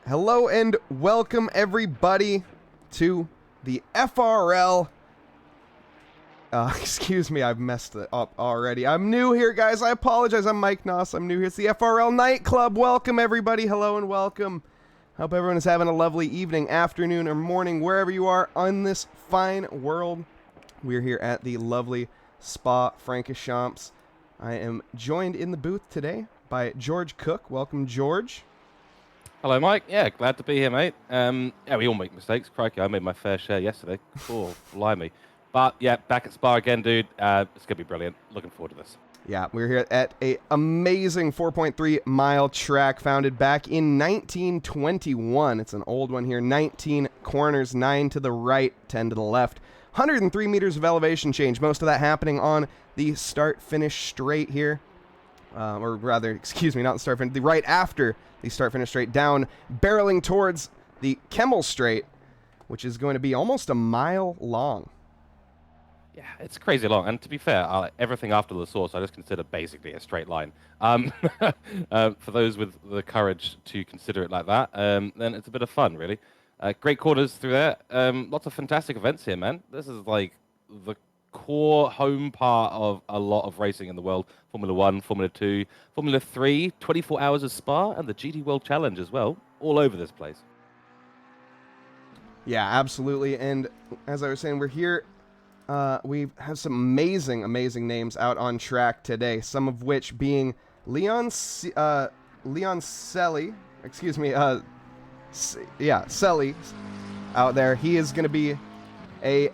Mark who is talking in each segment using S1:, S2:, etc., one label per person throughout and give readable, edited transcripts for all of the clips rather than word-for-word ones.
S1: Hello and welcome everybody to the FRL. Excuse me, I've messed it up already. I'm new here, guys. I apologize. I'm Mike Noss. I'm new here. It's the FRL nightclub. Welcome everybody. Hello and welcome. Hope everyone is having a lovely evening, afternoon, or morning, wherever you are on this fine world. We're here at the lovely Spa Francorchamps. I am joined in the booth today by George Cook. Welcome, George.
S2: Hello, Mike. Yeah, glad to be here, mate. Yeah, we all make mistakes. Crikey, I made my fair share yesterday. Oh, blimey. But, yeah, back at Spa again, dude. It's going to be brilliant. Looking forward to this.
S1: Yeah, we're here at a amazing 4.3-mile track founded back in 1921. It's an old one here. 19 corners, 9 to the right, 10 to the left. 103 meters of elevation change. Most of that happening on the start-finish straight here. Or rather, excuse me, not the start-finish, the right after the start-finish straight, down, barreling towards the Kemmel Straight, which is going to be almost a mile long.
S2: Yeah, it's crazy long. And to be fair, everything after the source I just consider basically a straight line. For those with the courage to consider it like that, then it's a bit of fun, really. Great corners through there. Lots of fantastic events here, man. This is like the core home part of a lot of racing in the world. Formula 1, Formula 2, Formula 3, 24 Hours of Spa, and the GT World Challenge as well. All over this place.
S1: Yeah, absolutely. And as I was saying, we're here. We have some amazing, amazing names out on track today. Some of which being Leon Selly. Excuse me. Selly out there. He is going to be a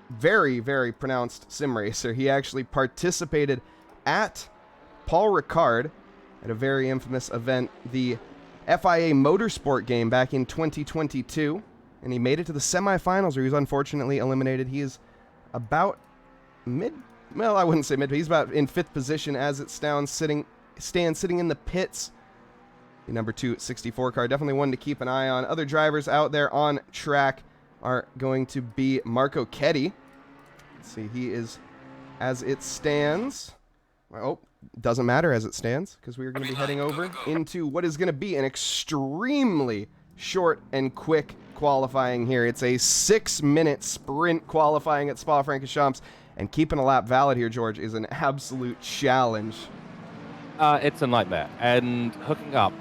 S1: very, very pronounced sim racer. He actually participated at Paul Ricard at a very infamous event, the FIA Motorsport game back in 2022, and he made it to the semifinals where he was unfortunately eliminated. He is about well, I wouldn't say mid, but he's about in 5th position as it stands sitting in the pits. The number 264 car, definitely one to keep an eye on. Other drivers out there on track are going to be Marco Chetti. Let's see, he is, as it stands, oh, doesn't matter as it stands, because we are going to be heading over into what is going to be an extremely short and quick qualifying here. It's a 6-minute sprint qualifying at Spa Francorchamps, and keeping a lap valid here, George, is an absolute challenge.
S2: It's a nightmare, and hooking up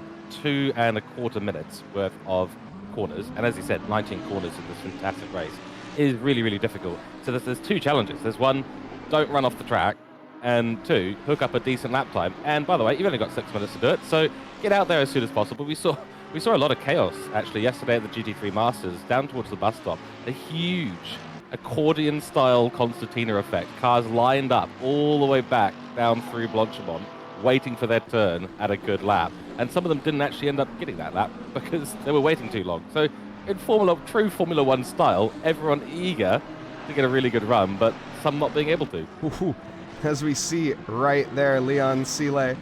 S2: 2.25 minutes worth of corners, and as you said, 19 corners in this fantastic race, is really, really difficult. So there's two challenges. There's one, don't run off the track, and 2, hook up a decent lap time. And by the way, you've only got 6 minutes to do it, so get out there as soon as possible. We saw a lot of chaos actually yesterday at the GT3 Masters down towards the bus stop. A huge accordion-style concertina effect. Cars lined up all the way back down through Blanchimont, waiting for their turn at a good lap. And some of them didn't actually end up getting that lap because they were waiting too long. So in true Formula 1 style, everyone eager to get a really good run, but some not being able to.
S1: As we see right there, Leon Selly,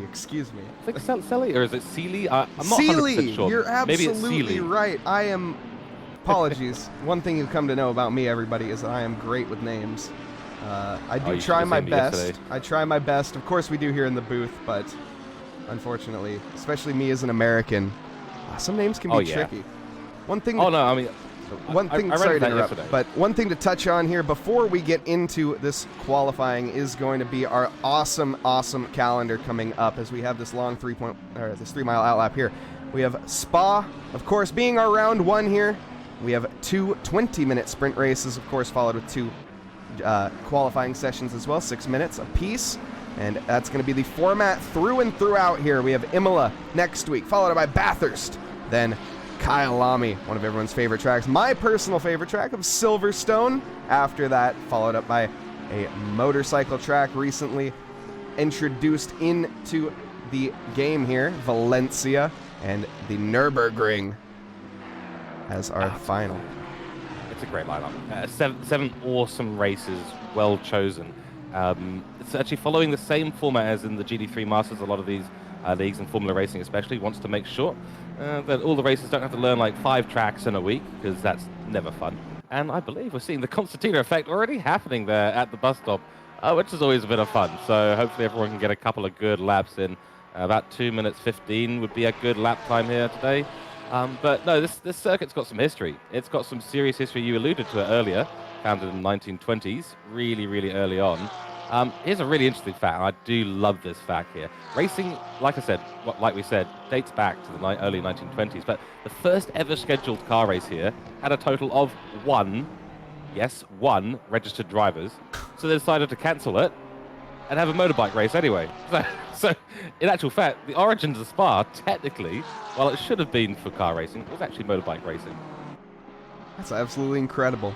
S1: excuse me.
S2: I think Selly, or is it Sealy? I'm not
S1: Sealy,
S2: 100% sure.
S1: You're
S2: Maybe it's
S1: absolutely
S2: Sealy.
S1: right. I am, apologies. One thing you've come to know about me, everybody, is that I am great with names. I do try my best. I try my best. Of course we do here in the booth, but unfortunately, especially me as an American, some names can be tricky. One thing. Sorry to interrupt, but one thing to touch on here before we get into this qualifying is going to be our awesome, awesome calendar coming up as we have this long 3-mile outlap here. We have Spa, of course, being our round 1 here. We have 2 20-minute sprint races, of course, followed with 2 qualifying sessions as well, 6 minutes apiece. And that's going to be the format through and throughout here. We have Imola next week, followed by Bathurst, then Kyalami, one of everyone's favorite tracks. My personal favorite track of Silverstone. After that, followed up by a motorcycle track recently introduced into the game here, Valencia, and the Nürburgring as our final.
S2: It's a great lineup. 7 awesome races, well chosen. It's actually following the same format as in the GT3 Masters. A lot of these leagues in Formula Racing especially wants to make sure that all the racers don't have to learn like 5 tracks in a week, because that's never fun. And I believe we're seeing the concertina effect already happening there at the bus stop, which is always a bit of fun. So hopefully everyone can get a couple of good laps in About 2 minutes 15 would be a good lap time here today. But no, this circuit's got some history. It's got some serious history. You alluded to it earlier, founded in the 1920s, really, really early on. Here's a really interesting fact, and I do love this fact here. Racing, like we said, dates back to the early 1920s, but the first ever scheduled car race here had a total of one registered drivers. So they decided to cancel it and have a motorbike race anyway. So in actual fact, the origins of Spa, technically, while it should have been for car racing, it was actually motorbike racing.
S1: That's absolutely incredible.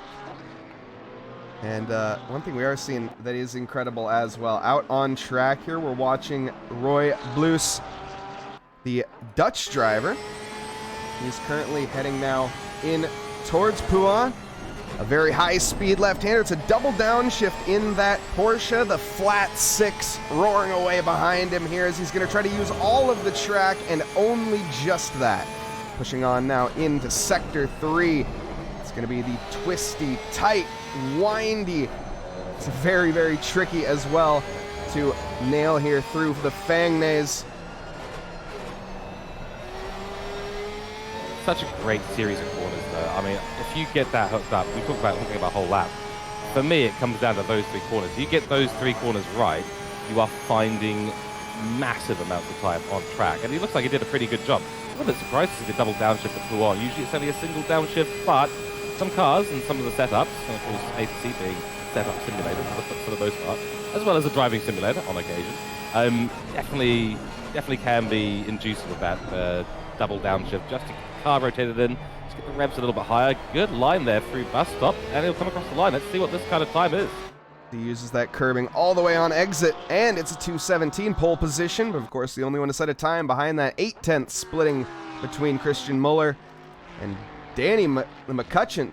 S1: And one thing we are seeing that is incredible as well, out on track here, we're watching Roy Bloos, the Dutch driver. He's currently heading now in towards Pouin. A very high-speed left-hander. It's a double downshift in that Porsche. The flat six roaring away behind him here as he's going to try to use all of the track and only just that. Pushing on now into Sector 3. It's going to be the twisty, tight, windy. It's very, very tricky as well to nail here through the Fangnays.
S2: Such a great series of corners, though. I mean, if you get that hooked up, we talk about hooking up a whole lap. For me, it comes down to those three corners. If you get those three corners right, you are finding massive amounts of time on track. And he looks like he did a pretty good job. I'm a bit surprised to see the double downshift at Pouin. Usually it's only a single downshift, but some cars and some of the setups, and of course ACC being setup simulator for the most part, as well as a driving simulator on occasion, definitely can be inducing with that double downshift just to car rotated in, just get the revs a little bit higher. Good line there through bus stop, and he'll come across the line. Let's see what this kind of time is.
S1: He uses that curbing all the way on exit, and it's a 2:17 pole position, but of course the only one to set a time behind that 8/10 splitting between Christian Muller and Danny McCutcheon.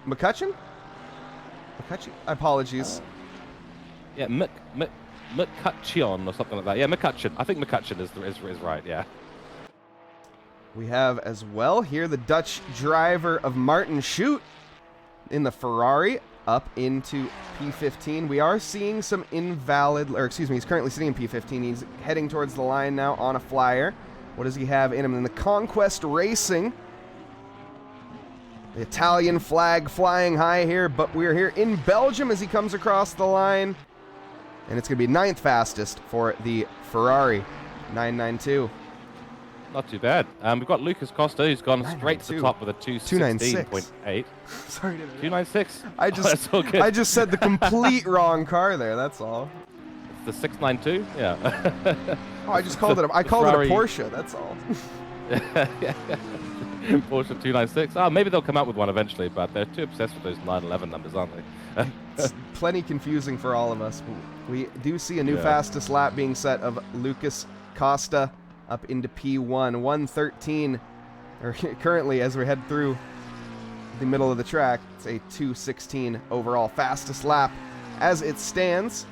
S1: McCutcheon? Apologies.
S2: Yeah, McCutcheon or something like that. Yeah, McCutcheon. I think McCutcheon is right, yeah.
S1: We have as well here the Dutch driver of Martin Schut in the Ferrari up into P15. We are seeing some he's currently sitting in P15. He's heading towards the line now on a flyer. What does he have in him? In the Conquest Racing, the Italian flag flying high here, but we're here in Belgium as he comes across the line. And it's going to be 9th fastest for the Ferrari, 992.
S2: Not too bad. We've got Lucas Costa, who's gone straight to the top with a 216.8.
S1: Sorry to
S2: 296.
S1: I just said the complete wrong car there. That's all.
S2: It's the 692. Yeah.
S1: Oh, I just called it. I called it a Porsche. That's all.
S2: Yeah. Porsche 296. Oh, maybe they'll come out with one eventually, but they're too obsessed with those 911 numbers, aren't they?
S1: It's plenty confusing for all of us. We do see a new fastest lap being set of Lucas Costa up into P1, 113, or currently as we head through the middle of the track, it's a 2:16 overall fastest lap as it stands.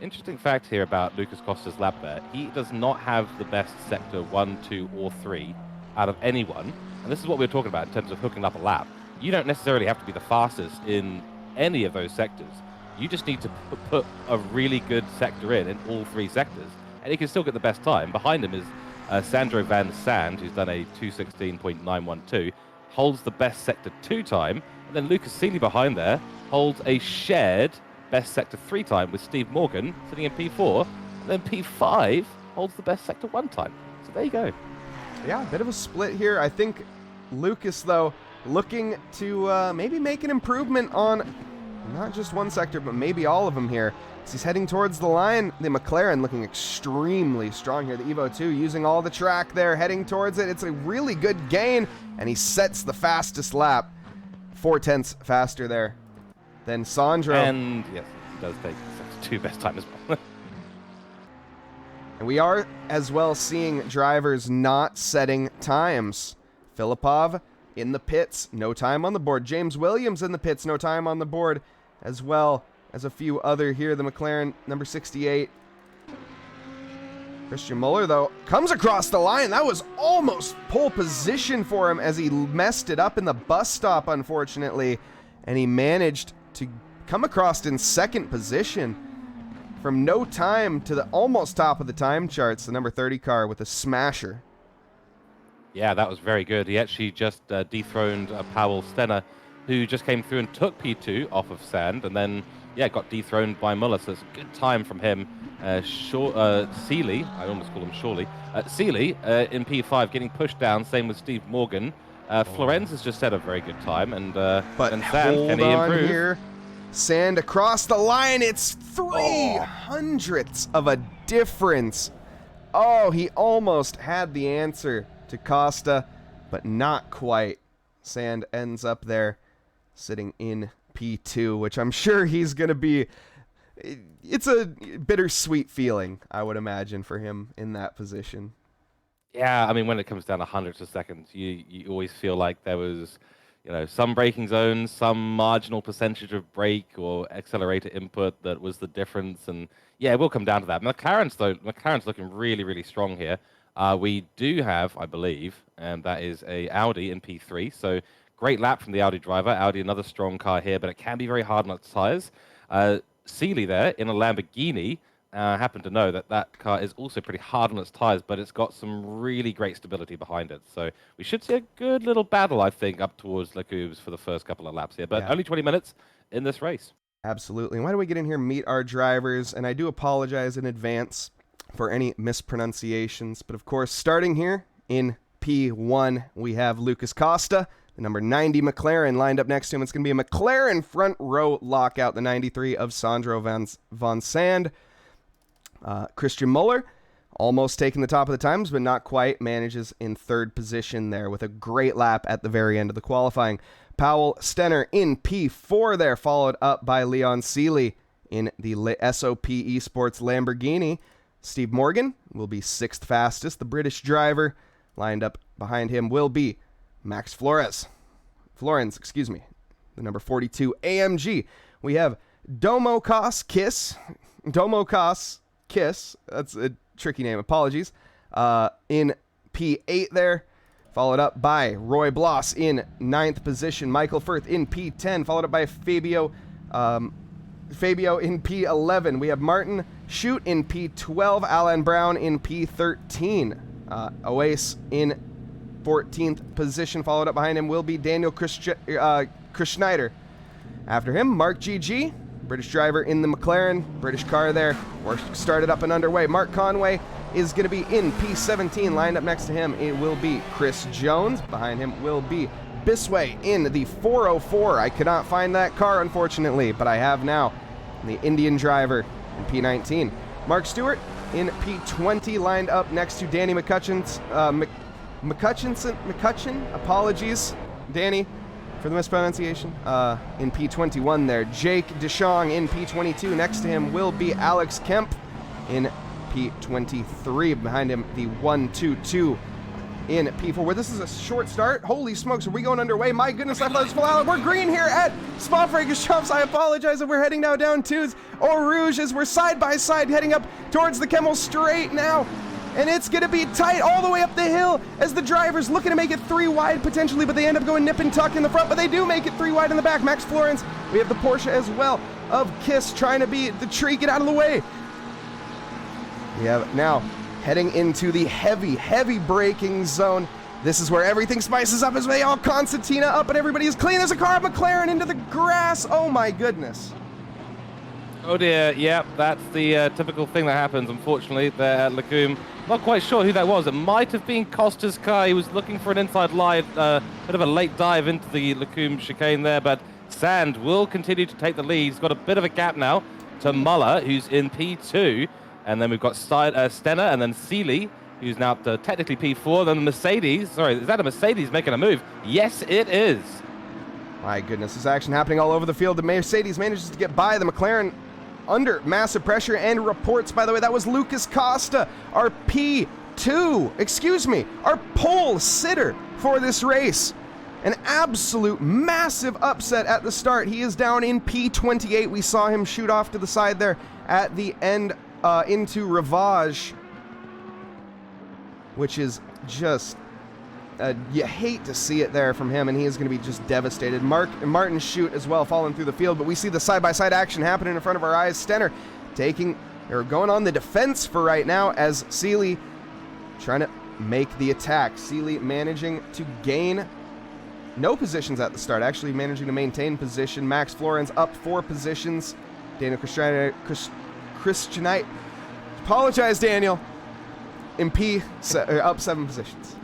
S2: Interesting fact here about Lucas Costa's lap there. He does not have the best sector 1, 2, or 3 out of anyone, and this is what we were talking about in terms of hooking up a lap. You don't necessarily have to be the fastest in any of those sectors. You just need to put a really good sector in all three sectors, and he can still get the best time. Behind him is Sandro Van Sand, who's done a 2:16.912, holds the best sector 2 time, and then Lucas Seeley behind there holds a shared best sector 3 time with Steve Morgan sitting in P4, and then P5 holds the best sector 1 time. So there you go.
S1: Yeah, a bit of a split here. I think Lucas, though, looking to maybe make an improvement on not just one sector, but maybe all of them here. As he's heading towards the line, the McLaren looking extremely strong here. The Evo 2 using all the track there, heading towards it. It's a really good gain, and he sets the fastest lap. 4/10 faster there than Sandro.
S2: And yes, he does take the sector 2 best time as well.
S1: And we are as well seeing drivers not setting times. Filipov in the pits, no time on the board. James Williams in the pits, no time on the board, as well as a few other here. The McLaren number 68. Christian Muller, though, comes across the line. That was almost pole position for him as he messed it up in the bus stop, unfortunately. And he managed to come across in second position. from no time to the almost top of the time charts, the number 30 car with a smasher.
S2: Yeah, that was very good. He actually just dethroned Powell Stenner, who just came through and took P2 off of Sand, and then, yeah, got dethroned by Muller. So it's a good time from him. Seeley, I almost call him Shawley. Seeley in P5 getting pushed down, same with Steve Morgan. Florenz has just set a very good time, and Sand, can he improve?
S1: Here. Sand across the line, it's 300ths of a difference. Oh, he almost had the answer to Costa, but not quite. Sand ends up there sitting in P2, which I'm sure he's going to be... It's a bittersweet feeling, I would imagine, for him in that position.
S2: Yeah, I mean, when it comes down to hundreds of seconds, you always feel like there was, some braking zones, some marginal percentage of brake or accelerator input that was the difference. And yeah, it will come down to that. McLaren's looking really, really strong here. We do have, I believe, and that is a Audi in P3. So great lap from the Audi driver. Audi, another strong car here, but it can be very hard on its tires. Seeley there in a Lamborghini. Happen to know that car is also pretty hard on its tires, but it's got some really great stability behind it. So we should see a good little battle, I think, up towards Lecoub's for the first couple of laps here. But only 20 minutes in this race.
S1: Absolutely. Why don't we get in here and meet our drivers? And I do apologize in advance for any mispronunciations. But of course, starting here in P1, we have Lucas Costa, the number 90 McLaren lined up next to him. It's going to be a McLaren front row lockout, the 93 of Sandro von Sand. Christian Muller, almost taking the top of the times, but not quite, manages in third position there with a great lap at the very end of the qualifying. Powell Stenner in P4 there, followed up by Leon Seeley in the SOP Esports Lamborghini. Steve Morgan will be sixth fastest. The British driver lined up behind him will be Max Florence, the number 42 AMG. We have Domokos Kiss, that's a tricky name, apologies, in P8 there, followed up by Roy Bloss in 9th position, Michael Firth in P10, followed up by Fabio in P11. We have Martin Schute in P12, Alan Brown in P13, Oase in 14th position, followed up behind him will be Daniel Chris Schneider. After him, Mark GG, British driver in the McLaren, British car there. Work started up and underway. Mark Conway is going to be in P17. Lined up next to him, it will be Chris Jones. Behind him will be Bisway in the 404. I could not find that car, unfortunately, but I have now. The Indian driver in P19. Mark Stewart in P20. Lined up next to Danny McCutcheon. Apologies, Danny, for the mispronunciation, in P21 there. Jake DeShong in P22. Next to him will be Alex Kemp in P23. Behind him, the 122 in P4, where this is a short start. Holy smokes, are we going underway? My goodness, I thought it was full out. We're green here at Spa-Francorchamps. I apologize if we're heading now down twos. Eau Rouge as we're side by side heading up towards the Kemmel straight now. And it's going to be tight all the way up the hill as the drivers looking to make it 3 wide potentially, but they end up going nip and tuck in the front, but they do make it 3 wide in the back. Max Florence, we have the Porsche as well of Kiss trying to beat the tree. Get out of the way. We have now heading into the heavy braking zone. This is where everything spices up as they all concertina up and everybody is clean. There's a car of McLaren into the grass. Oh my goodness.
S2: Oh dear, yeah, that's the typical thing that happens, unfortunately, there at Lecoum. Not quite sure who that was. It might have been Costa's car. He was looking for an inside line, bit of a late dive into the Lecoum chicane there, but Sand will continue to take the lead. He's got a bit of a gap now to Muller, who's in P2, and then we've got Stenner and then Seeley, who's now up to technically P4, then Mercedes. Sorry, is that a Mercedes making a move? Yes, it is.
S1: My goodness, there's action happening all over the field. The Mercedes manages to get by the McLaren under massive pressure and reports, by the way, that was Lucas Costa, our our pole sitter for this race. An absolute massive upset at the start. He is down in P28. We saw him shoot off to the side there at the end into Rivage, which is just, you hate to see it there from him, and he is going to be just devastated. Martin Schute as well falling through the field, but we see the side-by-side action happening in front of our eyes. Stenner taking They're going on the defense for right now as Seely trying to make the attack. Seely managing to gain no positions at the start, actually managing to maintain position. Max Florenz up 4 positions. Daniel Christianite. Apologize, Daniel. MP up 7 positions.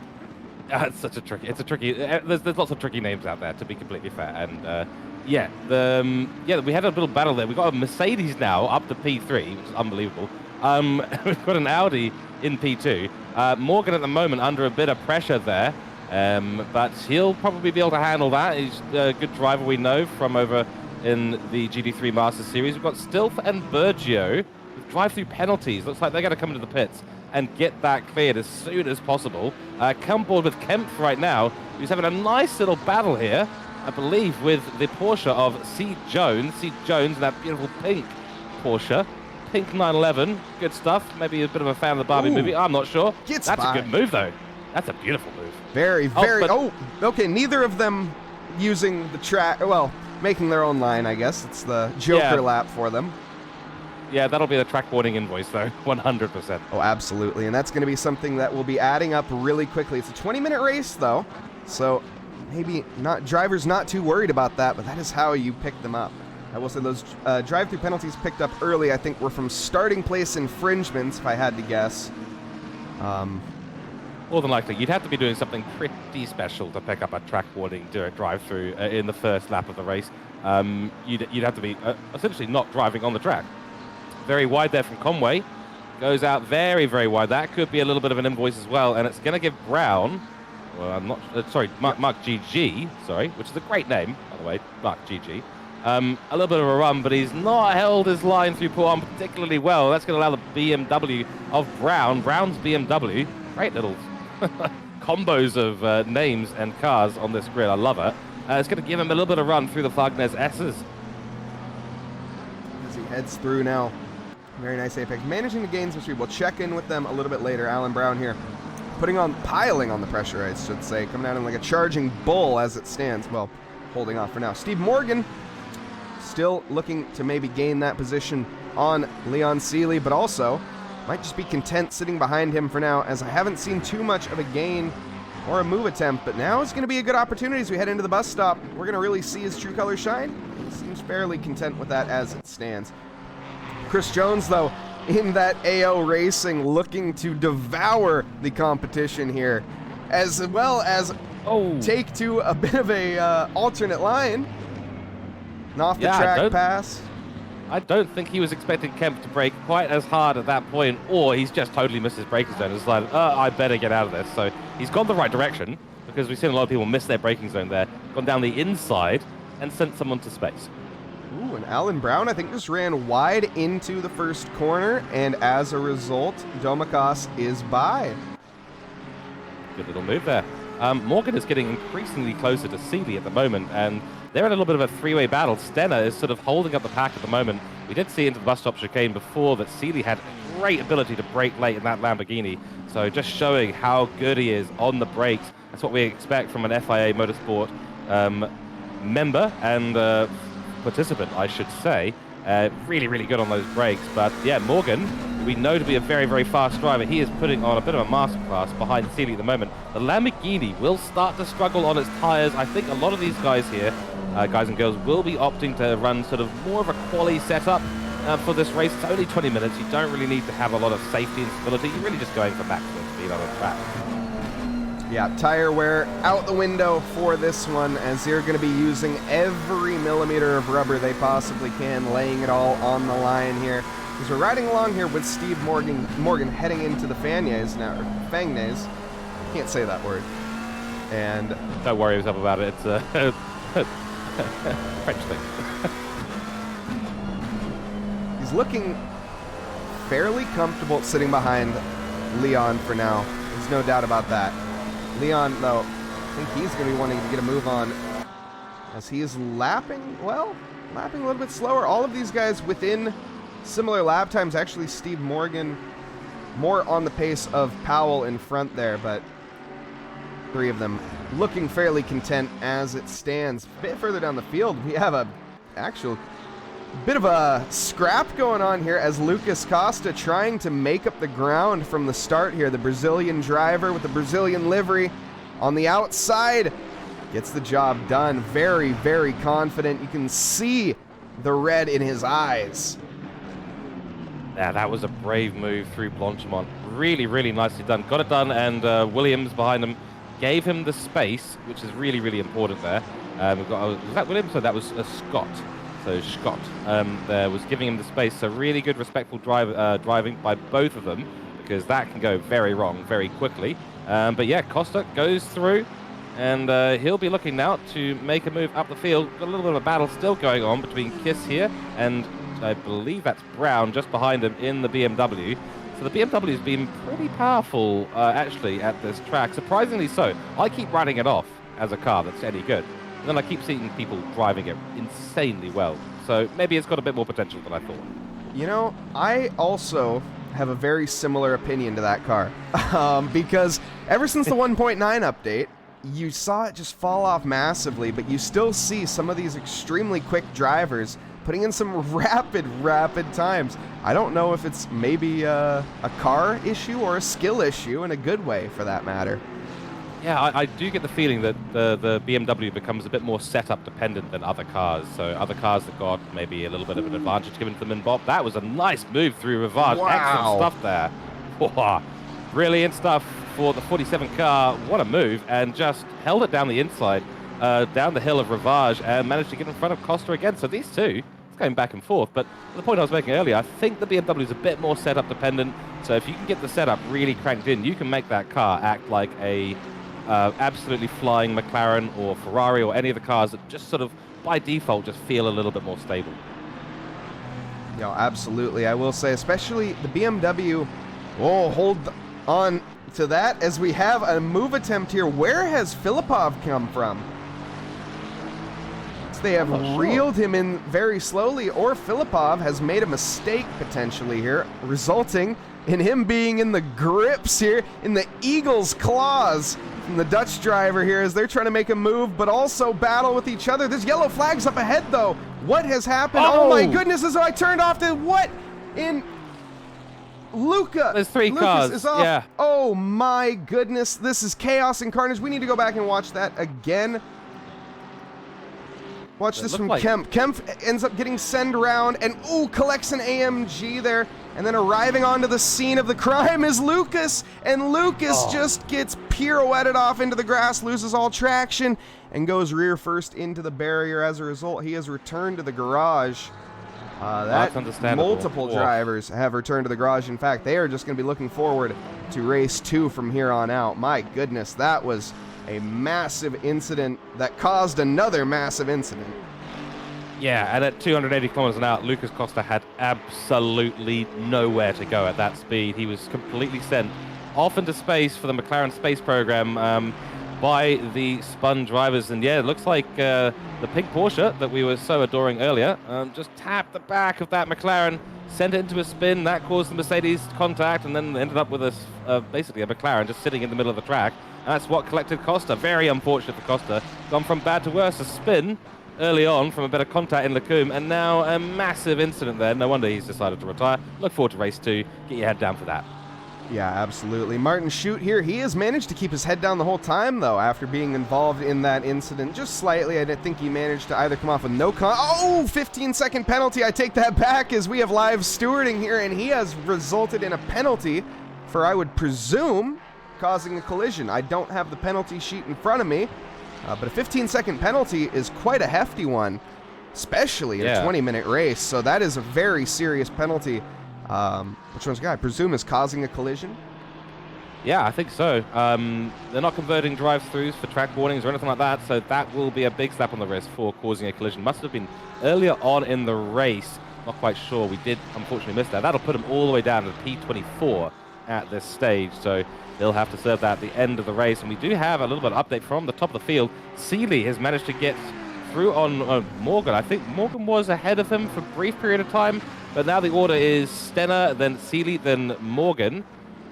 S2: It's such a tricky. It's a tricky. There's lots of tricky names out there, to be completely fair. And yeah, we had a little battle there. We got a Mercedes now up to P3, which is unbelievable. We've got an Audi in P2. Morgan at the moment under a bit of pressure there, but he'll probably be able to handle that. He's a good driver, we know, from over in the GT3 Masters Series. We've got Stilf and Bergio with drive-through penalties. Looks like they're going to come into the pits and get that cleared as soon as possible. Come board with Kemp right now, who's having a nice little battle here, I believe, with the Porsche of C. Jones. C. Jones, that beautiful pink Porsche. Pink 911, good stuff. Maybe a bit of a fan of the Barbie movie. I'm not sure. That's a good move, though. That's a beautiful move.
S1: Very. Okay, neither of them using the track, well, making their own line, I guess. It's the Joker lap for them.
S2: Yeah, that'll be the track warning invoice, though, 100%.
S1: Oh, absolutely, and that's going to be something that will be adding up really quickly. It's a 20-minute race, though, so maybe drivers not too worried about that, but that is how you pick them up. I will say those drive-through penalties picked up early, I think, were from starting place infringements, if I had to guess.
S2: More than likely, you'd have to be doing something pretty special to pick up a track warning drive-through in the first lap of the race. You'd have to be essentially not driving on the track. Very wide there from Conway. Goes out very, very wide. That could be a little bit of an invoice as well, and it's going to give Brown, well, I'm not, Mark GG, sorry, which is a great name, by the way, Mark GG. A little bit of a run, but he's not held his line through Paul particularly well. That's going to allow the BMW of Brown's BMW. Great little combos of names and cars on this grid. I love it. It's going to give him a little bit of run through the Fagnes S's.
S1: As he heads through now. Very nice apex. Managing to gain some speed. We'll check in with them a little bit later. Alan Brown here. Piling on the pressure, I should say. Coming out in like a charging bull as it stands. Well, holding off for now. Steve Morgan still looking to maybe gain that position on Leon Seely, but also might just be content sitting behind him for now, as I haven't seen too much of a gain or a move attempt, but now is going to be a good opportunity as we head into the bus stop. We're going to really see his true colors shine. He seems fairly content with that as it stands. Chris Jones, though, in that AO Racing, looking to devour the competition here, as well as take to a bit of a alternate line. An off-the-track pass.
S2: I don't think he was expecting Kemp to brake quite as hard at that point, or he's just totally missed his braking zone. It's like, I better get out of this. So he's gone the right direction, because we've seen a lot of people miss their braking zone there, gone down the inside, and sent someone to space.
S1: Ooh, and Alan Brown, I think, just ran wide into the first corner, and as a result, Domikos is by.
S2: Good little move there. Morgan is getting increasingly closer to Seely at the moment, and they're in a little bit of a three-way battle. Stenner is sort of holding up the pack at the moment. We did see into the bus stop chicane before that Seely had great ability to brake late in that Lamborghini, so just showing how good he is on the brakes. That's what we expect from an FIA Motorsport member and participant, I should say. Really, really good on those brakes. But yeah, Morgan, we know to be a very, very fast driver. He is putting on a bit of a masterclass behind Seely at the moment. The Lamborghini will start to struggle on its tires. I think a lot of these guys here, guys and girls, will be opting to run sort of more of a quali setup for this race. It's only 20 minutes. You don't really need to have a lot of safety and stability. You're really just going for maximum speed on the track.
S1: Yeah, tire wear out the window for this one, as they're going to be using every millimeter of rubber they possibly can, laying it all on the line here. As we're riding along here with Steve Morgan heading into the Fagnes now, or Fagnes. Can't say that word. And
S2: don't worry yourself about it. It's a French thing.
S1: He's looking fairly comfortable sitting behind Leon for now. There's no doubt about that. Leon, though, I think he's going to be wanting to get a move on as he is lapping a little bit slower. All of these guys within similar lap times. Actually, Steve Morgan more on the pace of Powell in front there, but three of them looking fairly content as it stands. A bit further down the field, we have a actual Bit of a scrap going on here as Lucas Costa trying to make up the ground from the start here. The Brazilian driver with the Brazilian livery on the outside gets the job done. Very, very confident. You can see the red in his eyes.
S2: Yeah, that was a brave move through Blanchimont. Really, really nicely done. Got it done, and Williams behind him gave him the space, which is really, really important there. Was that Williams? So that was Scott. So Scott there was giving him the space. So really good, respectful driving by both of them, because that can go very wrong very quickly. But yeah, Costa goes through, and he'll be looking now to make a move up the field. Got a little bit of a battle still going on between Kiss here, and I believe that's Brown just behind him in the BMW. So the BMW has been pretty powerful, actually, at this track. Surprisingly so. I keep writing it off as a car that's any good. And then I keep seeing people driving it insanely well. So maybe it's got a bit more potential than I thought.
S1: You know, I also have a very similar opinion to that car. Because ever since the 1.9 update, you saw it just fall off massively, but you still see some of these extremely quick drivers putting in some rapid times. I don't know if it's maybe a car issue or a skill issue in a good way, for that matter.
S2: Yeah, I do get the feeling that the BMW becomes a bit more setup dependent than other cars. So other cars that got maybe a little bit of an advantage given to them in Bob. That was a nice move through Rivage.
S1: Wow.
S2: Excellent stuff there. Wow. Brilliant stuff for the 47 car. What a move. And just held it down the inside, down the hill of Rivage, and managed to get in front of Costa again. So these two, it's going back and forth. But the point I was making earlier, I think the BMW is a bit more setup dependent. So if you can get the setup really cranked in, you can make that car act like a absolutely flying McLaren or Ferrari or any of the cars that just sort of by default just feel a little bit more stable.
S1: Yeah, absolutely. I will say, especially the BMW. Oh, hold on to that as we have a move attempt here. Where has Filipov come from? So they have reeled him in very slowly, or Filipov has made a mistake potentially here, resulting in him being in the grips here, in the Eagle's claws from the Dutch driver here as they're trying to make a move, but also battle with each other. There's yellow flags up ahead, though. What has happened? Oh my goodness, as I turned off to what in... Luca.
S2: There's three
S1: Lucas
S2: cars.
S1: Is off. Yeah. Oh my goodness. This is chaos and carnage. We need to go back and watch that again. Watch this from Kemp. Kemp ends up getting sent around and collects an AMG there. And then arriving onto the scene of the crime is Lucas. And Lucas just gets pirouetted off into the grass, loses all traction, and goes rear first into the barrier. As a result, he has returned to the garage.
S2: That's understandable.
S1: Multiple drivers have returned to the garage. In fact, they are just going to be looking forward to race 2 from here on out. My goodness, that was a massive incident that caused another massive incident.
S2: Yeah, and at 280 kilometers an hour, Lucas Costa had absolutely nowhere to go at that speed. He was completely sent off into space for the McLaren space program by the spun drivers. And yeah, it looks like the pink Porsche that we were so adoring earlier just tapped the back of that McLaren, sent it into a spin. That caused the Mercedes contact, and then ended up with basically a McLaren just sitting in the middle of the track. And that's what collected Costa. Very unfortunate for Costa. Gone from bad to worse. A spin early on from a bit of contact in Lecumbe, and now a massive incident there. No wonder he's decided to retire. Look forward to race 2. Get your head down for that.
S1: Yeah, absolutely. Martin Schut here, he has managed to keep his head down the whole time, though, after being involved in that incident. Just slightly, I think he managed to either come off with no 15-second penalty. I take that back as we have live stewarding here, and he has resulted in a penalty for, I would presume, causing a collision. I don't have the penalty sheet in front of me, but a 15-second penalty is quite a hefty one, especially in a 20-minute race, so that is a very serious penalty. Which one's the guy? I presume is causing a collision?
S2: Yeah, I think so. They're not converting drive-throughs for track warnings or anything like that, so that will be a big slap on the wrist for causing a collision. Must have been earlier on in the race. Not quite sure. We did unfortunately miss that. That'll put him all the way down to P24 at this stage, so they'll have to serve that at the end of the race. And we do have a little bit of update from the top of the field. Seeley has managed to get through on Morgan. I think Morgan was ahead of him for a brief period of time, but now the order is Stenner, then Seeley, then Morgan.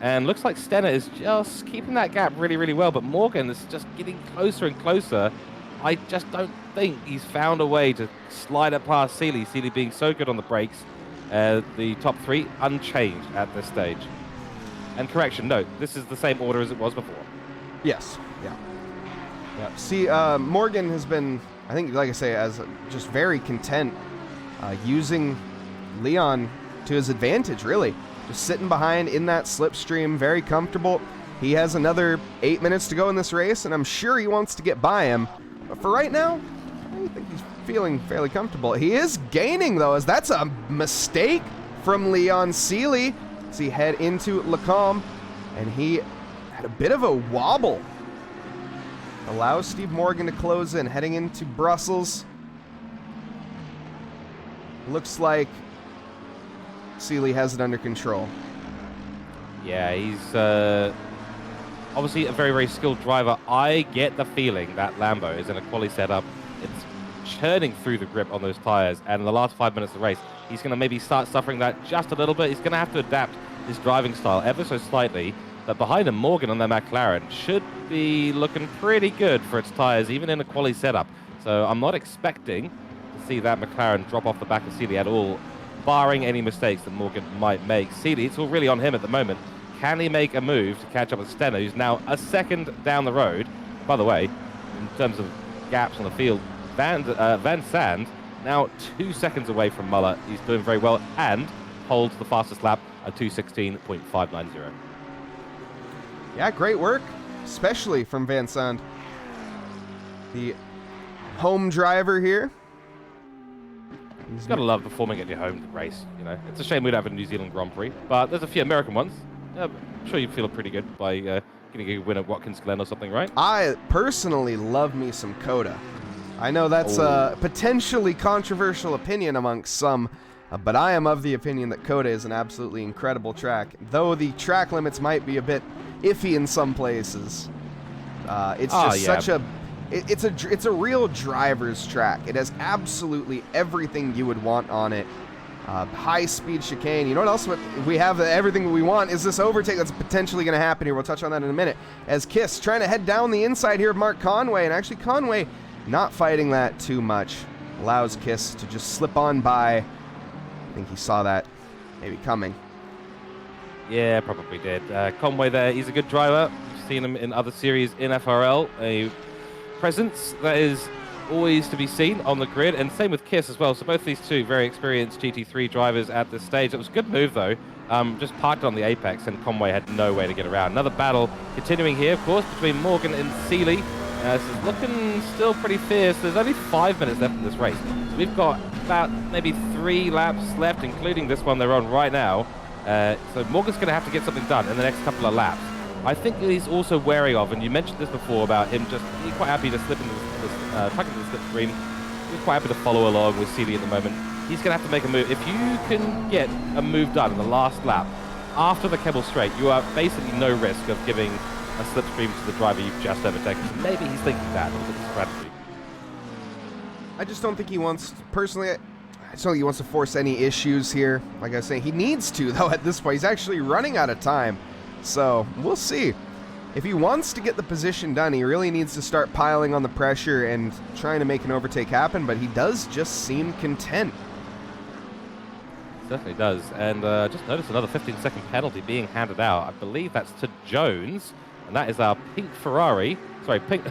S2: And looks like Stenner is just keeping that gap really, really well, but Morgan is just getting closer and closer I just don't think he's found a way to slide it past Seely. Seely being so good on the brakes. The top 3 unchanged at this stage. And correction, note, this is the same order as it was before.
S1: Yes. Yeah. Yeah. See, Morgan has been, I think, like I say, as just very content using Leon to his advantage, really. Just sitting behind in that slipstream, very comfortable. He has another 8 minutes to go in this race, and I'm sure he wants to get by him. But for right now, I think he's feeling fairly comfortable. He is gaining, though, as that's a mistake from Leon Seely as he head into Lacombe, and he had a bit of a wobble. Allows Steve Morgan to close in, heading into Brussels. Looks like Seely has it under control.
S2: Yeah, he's obviously a very, very skilled driver. I get the feeling that Lambo is in a quali setup. It's churning through the grip on those tires, and in the last 5 minutes of the race, he's going to maybe start suffering that just a little bit. He's going to have to adapt his driving style ever so slightly. But behind him, Morgan on their McLaren should be looking pretty good for its tires, even in a quali setup. So I'm not expecting to see that McLaren drop off the back of Seely at all, barring any mistakes that Morgan might make. Seely, it's all really on him at the moment. Can he make a move to catch up with Stenner, who's now a second down the road? By the way, in terms of gaps on the field, Van Sand now 2 seconds away from Muller. He's doing very well and holds the fastest lap at 2:16.590.
S1: Yeah, great work, especially from Van Sand, the home driver here.
S2: He's got to love performing at your home race, you know. It's a shame we don't have a New Zealand Grand Prix, but there's a few American ones. I'm sure you feel pretty good by getting a win at Watkins Glen or something, right?
S1: I personally love me some Coda. I know that's a potentially controversial opinion amongst some, but I am of the opinion that Coda is an absolutely incredible track, though the track limits might be a bit iffy in some places. It's just such a... It's a real driver's track. It has absolutely everything you would want on it. High-speed chicane. You know what else we have? Everything we want is this overtake that's potentially going to happen here. We'll touch on that in a minute. As Kiss trying to head down the inside here of Mark Conway, and actually Conway not fighting that too much. Allows Kiss to just slip on by. I think he saw that maybe coming.
S2: Yeah, probably did. Conway there, he's a good driver. We've seen him in other series in FRL. A presence that is always to be seen on the grid, and same with Kiss as well. So both these two very experienced GT3 drivers at this stage. It was a good move though, just parked on the apex, and Conway had no way to get around. Another battle continuing here, of course, between Morgan and Seely. This is looking still pretty fierce. There's only 5 minutes left in this race, so we've got about maybe 3 laps left, including this one they're on right now. So Morgan's going to have to get something done in the next couple of laps. I think he's also wary of, and you mentioned this before about him just being quite happy to slip into tuck into the slipstream. He's quite happy to follow along with Seely at the moment. He's going to have to make a move. If you can get a move done in the last lap after the Kebble Straight, you are basically no risk of giving a slipstream to the driver you've just overtaken. So maybe he's thinking that as a strategy.
S1: I just don't think he wants, personally, I just don't think he wants to force any issues here. Like I was saying, he needs to, though, at this point. He's actually running out of time. So, we'll see. If he wants to get the position done, he really needs to start piling on the pressure and trying to make an overtake happen, but he does just seem content.
S2: Certainly does. And just notice another 15-second penalty being handed out. I believe that's to Jones, and that is our pink Ferrari. Sorry, pink...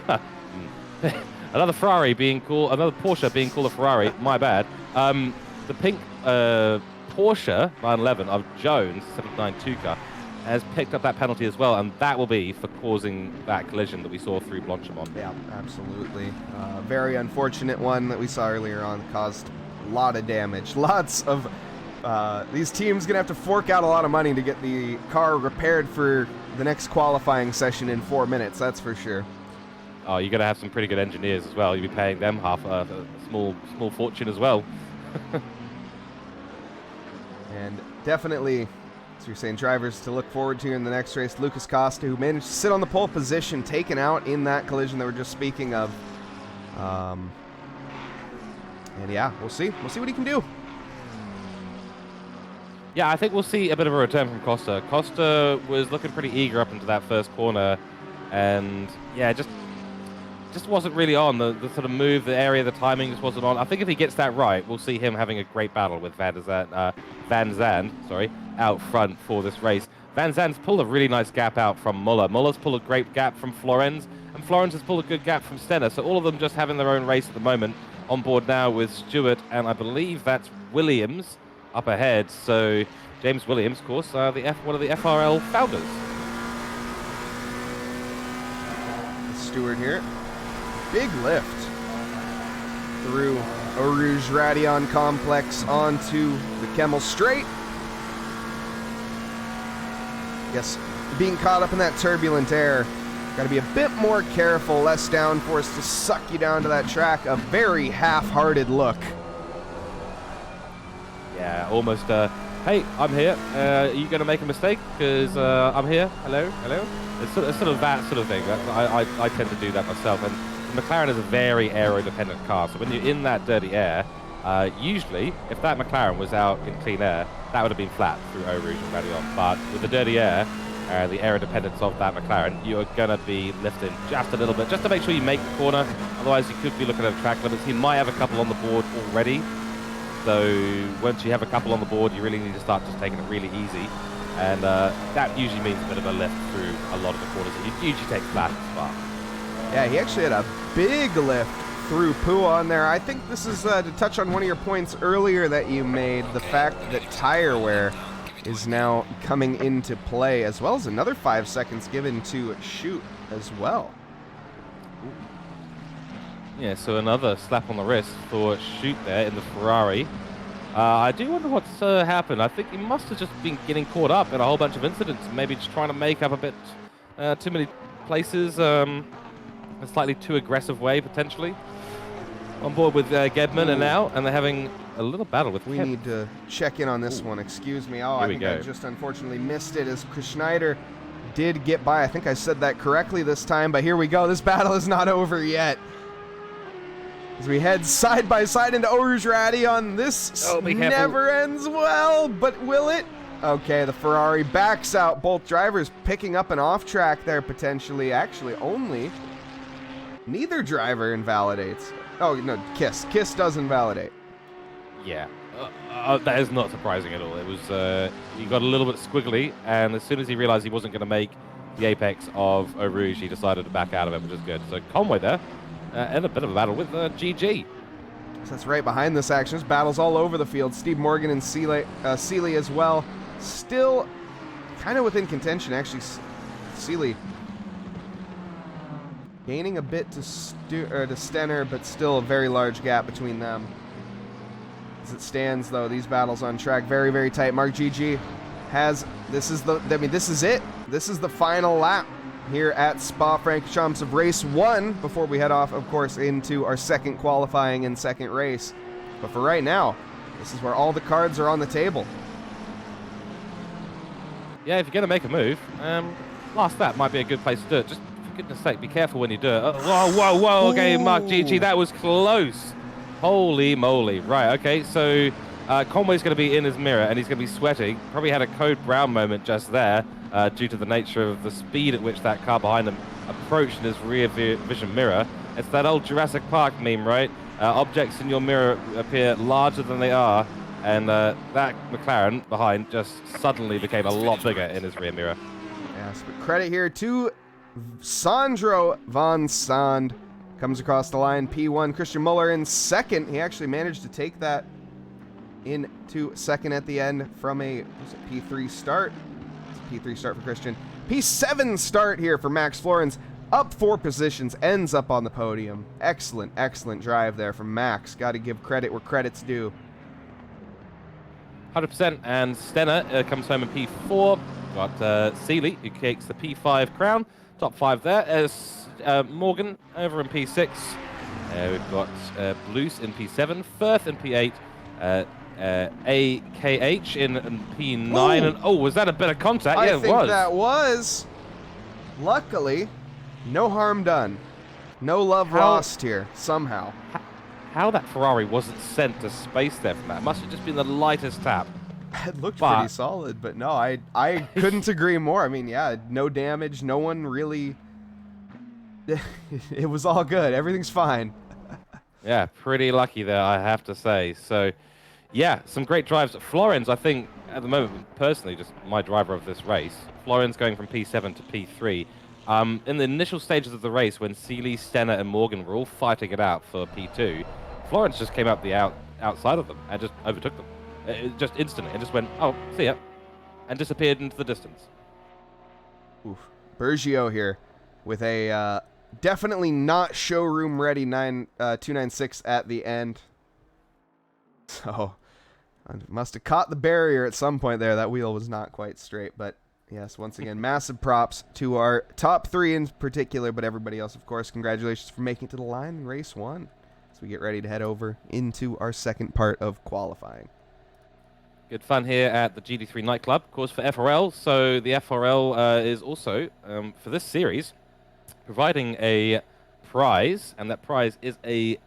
S2: another Ferrari being called... Another Porsche being called a Ferrari. My bad. The pink Porsche 911 of Jones, 79 Tuca, has picked up that penalty as well, and that will be for causing that collision that we saw through Blanchimont.
S1: Yeah, absolutely. Very unfortunate one that we saw earlier on. Caused a lot of damage. Lots of... these teams going to have to fork out a lot of money to get the car repaired for the next qualifying session in 4 minutes, that's for sure.
S2: Oh, you're going to have some pretty good engineers as well. You'll be paying them half a small fortune as well.
S1: And definitely... So you're saying drivers to look forward to in the next race. Lucas Costa, who managed to sit on the pole position, taken out in that collision that we're just speaking of. And yeah, we'll see. We'll see what he can do.
S2: Yeah, I think we'll see a bit of a return from Costa. Costa was looking pretty eager up into that first corner. And yeah, just just wasn't really on. The sort of move, the area, the timing just wasn't on. I think if he gets that right, we'll see him having a great battle with Van Zandt, out front for this race. Van Zandt's pulled a really nice gap out from Muller. Muller's pulled a great gap from Florenz, and Florenz has pulled a good gap from Stenner. So all of them just having their own race at the moment. On board now with Stewart, and I believe that's Williams up ahead. So James Williams, of course, one of the FRL founders.
S1: Stewart here. Big lift through Eau Rouge Radion Complex onto the Kemmel Straight. Yes, being caught up in that turbulent air, got to be a bit more careful, less downforce to suck you down to that track. A very half-hearted look.
S2: Yeah, almost, hey, I'm here. Are you going to make a mistake? Because I'm here. Hello, hello. It's sort of that sort of thing. I tend to do that myself. And the McLaren is a very aero-dependent car. So when you're in that dirty air, usually, if that McLaren was out in clean air, that would have been flat through Eau Rouge and Radion. But with the dirty air, the aero dependence of that McLaren, you're going to be lifting just a little bit, just to make sure you make the corner. Otherwise, you could be looking at track limits. He might have a couple on the board already. So once you have a couple on the board, you really need to start just taking it really easy. And that usually means a bit of a lift through a lot of the corners that you usually take flat at the start.
S1: Yeah, he actually had a big lift through Pua on there. I think this is to touch on one of your points earlier that you made, the fact that tire wear is now coming into play, as well as another 5 seconds given to shoot as well.
S2: Yeah, so another slap on the wrist for shoot there in the Ferrari. I do wonder what's happened. I think he must have just been getting caught up in a whole bunch of incidents, maybe just trying to make up a bit too many places, a slightly too aggressive way, potentially. On board with Gedman and now, and they're having a little battle with
S1: We need to check in on this one. Excuse me. Oh, I think I just unfortunately missed it as Chris Schneider did get by. I think I said that correctly this time, but here we go. This battle is not over yet. As we head side by side into Eau Rouge Radion, this never ends well, but will it? Okay, the Ferrari backs out. Both drivers picking up an off track there potentially. Actually, only neither driver invalidates. Oh, no, Kiss. Kiss does invalidate.
S2: Yeah, that is not surprising at all. It was, he got a little bit squiggly, and as soon as he realized he wasn't going to make the apex of Eau Rouge, he decided to back out of it, which is good. So Conway there, and a bit of a battle with GG.
S1: So that's right behind this action. There's battles all over the field. Steve Morgan and Seeley as well. Still kind of within contention, actually. Seeley gaining a bit to Stenner, but still a very large gap between them. As it stands, though, these battles on track very, very tight. Mark GG has this is it. This is the final lap here at Spa-Francorchamps of race 1 before we head off, of course, into our second qualifying and second race. But for right now, this is where all the cards are on the table.
S2: Yeah, if you're going to make a move, last lap might be a good place to do it. Just for goodness sake, be careful when you do it. Whoa, okay, Mark GG, that was close. Holy moly. Right, okay, so Conway's going to be in his mirror, and he's going to be sweating. Probably had a Code Brown moment just there due to the nature of the speed at which that car behind him approached in his rear vision mirror. It's that old Jurassic Park meme, right? Objects in your mirror appear larger than they are, and that McLaren behind just suddenly became a lot bigger in his rear mirror.
S1: Yes, but credit here to Sandro Van Sand. Comes across the line, P1. Christian Muller in second. He actually managed to take that into second at the end from a P3 start. It's a P3 start for Christian. P7 start here for Max Florenz. Up 4 positions, ends up on the podium. Excellent, excellent drive there from Max. Got to give credit where credit's due.
S2: 100%, and Stenner comes home in P4. Got Seeley, who takes the P5 crown. Top 5 there. As Morgan over in P6. We've got Blues in P7, Firth in P8, AKH in P9.
S1: Ooh.
S2: And oh, was that a bit of contact? Yeah,
S1: I think that was. Luckily, no harm done. No love lost here, somehow.
S2: How that Ferrari wasn't sent to space there from that. Must have just been the lightest tap.
S1: It looked pretty solid, but no, I couldn't agree more. I mean, yeah, no damage. No one really It was all good. Everything's fine.
S2: Yeah, pretty lucky there, I have to say. So, yeah, some great drives. Florence, I think, at the moment, personally, just my driver of this race, Florence going from P7 to P3. In the initial stages of the race, when Seeley, Stenner, and Morgan were all fighting it out for P2, Florence just came up the outside of them and just overtook them. Just instantly, and just went, oh, see ya, and disappeared into the distance.
S1: Oof. Bergio here with a definitely not showroom ready 296 at the end. So I must have caught the barrier at some point there. That wheel was not quite straight, but yes, once again, massive props to our top three in particular, but everybody else, of course. Congratulations for making it to the line in race 1 as we get ready to head over into our second part of qualifying.
S2: Good fun here at the GT3 nightclub, of course, for FRL. So the FRL is also, for this series, providing a prize, and that prize is a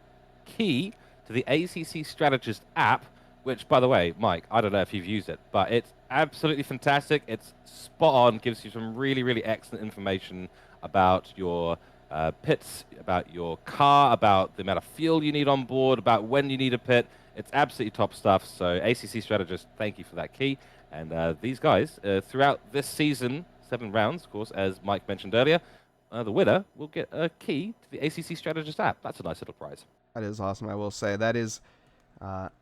S2: key to the ACC Strategist app, which, by the way, Mike, I don't know if you've used it, but it's absolutely fantastic. It's spot on, gives you some really, really excellent information about your pits, about your car, about the amount of fuel you need on board, about when you need a pit. It's absolutely top stuff. So ACC Strategist, thank you for that key. And these guys, throughout this season, 7 rounds, of course, as Mike mentioned earlier, the winner will get a key to the ACC Strategist app. That's a nice little prize.
S1: That is awesome, I will say. That is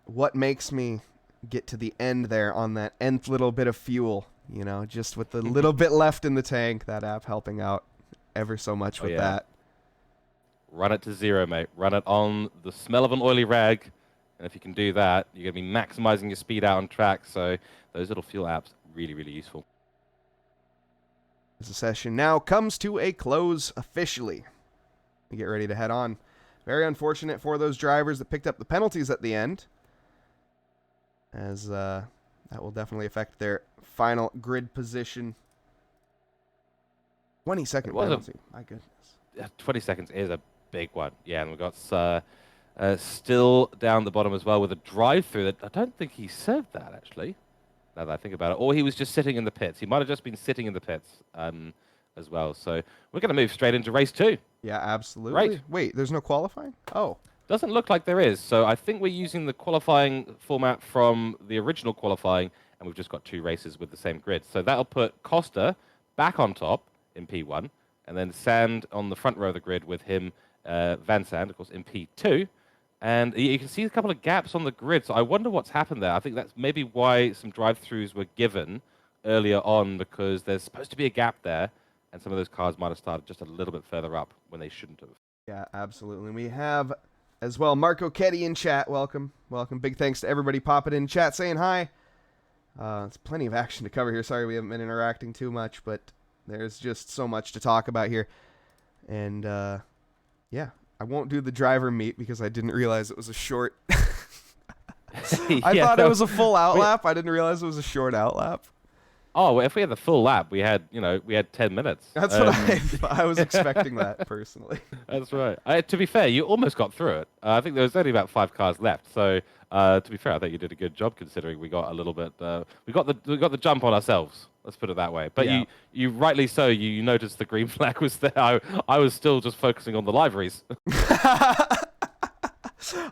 S1: what makes me get to the end there on that nth little bit of fuel, you know, just with the little bit left in the tank. That app helping out ever so much with that.
S2: Run it to 0, mate. Run it on the smell of an oily rag. And if you can do that, you're going to be maximizing your speed out on track. So those little fuel apps, really, really useful.
S1: The session now comes to a close officially. We get ready to head on. Very unfortunate for those drivers that picked up the penalties at the end, as that will definitely affect their final grid position. 20-second penalty. My goodness.
S2: 20 seconds is a big one. Yeah, and we've got still down the bottom as well with a drive-through that I don't think he served that, actually, now that I think about it. Or he was just sitting in the pits. He might have just been sitting in the pits as well. So we're going to move straight into race 2.
S1: Yeah, absolutely.
S2: Right.
S1: Wait, there's no qualifying? Oh.
S2: Doesn't look like there is. So I think we're using the qualifying format from the original qualifying, and we've just got 2 races with the same grid. So that'll put Costa back on top in P1, and then Sand on the front row of the grid with him, Van Sand, of course, in P2. And you can see a couple of gaps on the grid, so I wonder what's happened there. I think that's maybe why some drive-thrus were given earlier on, because there's supposed to be a gap there, and some of those cars might have started just a little bit further up when they shouldn't have.
S1: Yeah, absolutely. We have, as well, Marco Ketty in chat. Welcome. Welcome. Big thanks to everybody popping in chat, saying hi. It's plenty of action to cover here. Sorry we haven't been interacting too much, but there's just so much to talk about here. And, yeah. I won't do the driver meet because I didn't realize it was a short. I thought it was a full out lap. I didn't realize it was a short out lap.
S2: Oh, well, if we had the full lap, we had 10 minutes.
S1: That's what I was expecting that personally.
S2: That's right. To be fair, you almost got through it. I think there was only about 5 cars left. So to be fair, I think you did a good job considering we got a little bit. We got the jump on ourselves. Let's put it that way. But yeah. you rightly so. You noticed the green flag was there. I was still just focusing on the liveries.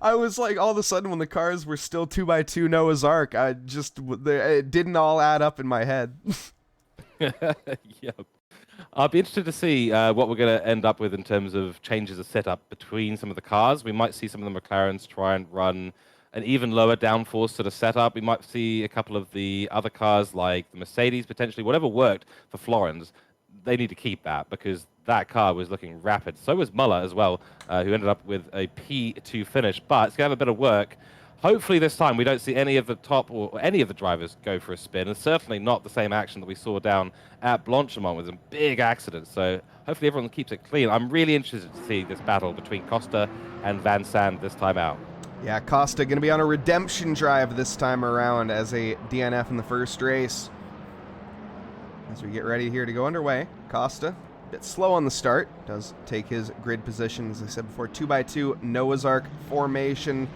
S1: I was like, all of a sudden, when the cars were still 2x2 Noah's Ark, it didn't all add up in my head.
S2: Yep. I'll be interested to see what we're going to end up with in terms of changes of setup between some of the cars. We might see some of the McLarens try and run an even lower downforce sort of setup. We might see a couple of the other cars, like the Mercedes, potentially. Whatever worked for Florence, they need to keep that, because that car was looking rapid. So was Muller as well, who ended up with a P2 finish. But it's going to have a bit of work. Hopefully this time we don't see any of the top or any of the drivers go for a spin, and certainly not the same action that we saw down at Blanchimont with some big accidents. So hopefully everyone keeps it clean. I'm really interested to see this battle between Costa and Van Sand this time out.
S1: Yeah, Costa going to be on a redemption drive this time around as a DNF in the first race. As we get ready here to go underway, Costa, a bit slow on the start, does take his grid position, as I said before, 2x2 Noah's Ark formation.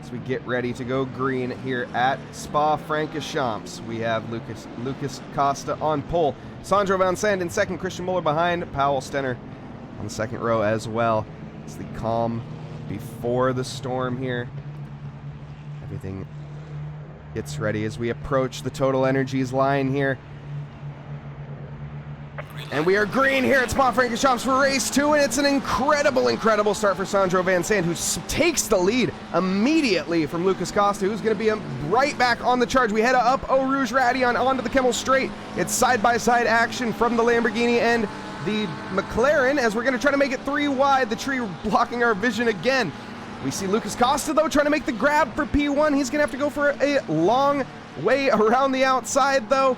S1: As we get ready to go green here at Spa-Francorchamps, we have Lucas Costa on pole, Sandro Van Sand in second, Christian Muller behind, Powell Stenner on the second row as well. It's the calm before the storm here. Everything gets ready as we approach the Total Energies line here. And we are green here at Spa-Francorchamps for race 2, and it's an incredible start for Sandro Van Sant, who takes the lead immediately from Lucas Costa, who's going to be right back on the charge. We head up Eau Rouge Radion onto the Kemmel Straight. It's side-by-side action from the Lamborghini and the McLaren, as we're going to try to make it 3 wide, the tree blocking our vision again. We see Lucas Costa, though, trying to make the grab for P1. He's going to have to go for a long way around the outside, though.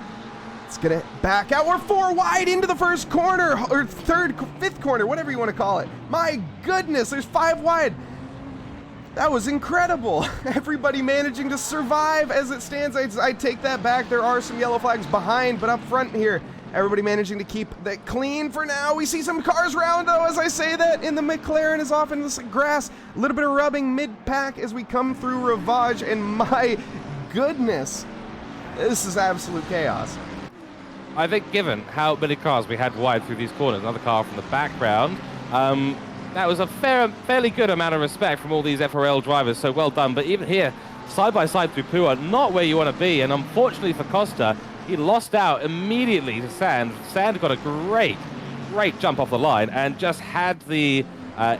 S1: It's going to back out. We're 4 wide into the first corner, or fifth corner, whatever you want to call it. My goodness, there's 5 wide. That was incredible. Everybody managing to survive as it stands. I take that back. There are some yellow flags behind, but up front here, everybody managing to keep that clean for now. We see some cars round, though, as I say that, and the McLaren is off into the grass. A little bit of rubbing mid-pack as we come through Rivage, and my goodness, this is absolute chaos.
S2: I think given how many cars we had wide through these corners, another car from the background, that was a fairly good amount of respect from all these FRL drivers, so well done. But even here, side by side through Pua, not where you want to be, and unfortunately for Costa, he lost out immediately to Sand. Sand got a great jump off the line and just had the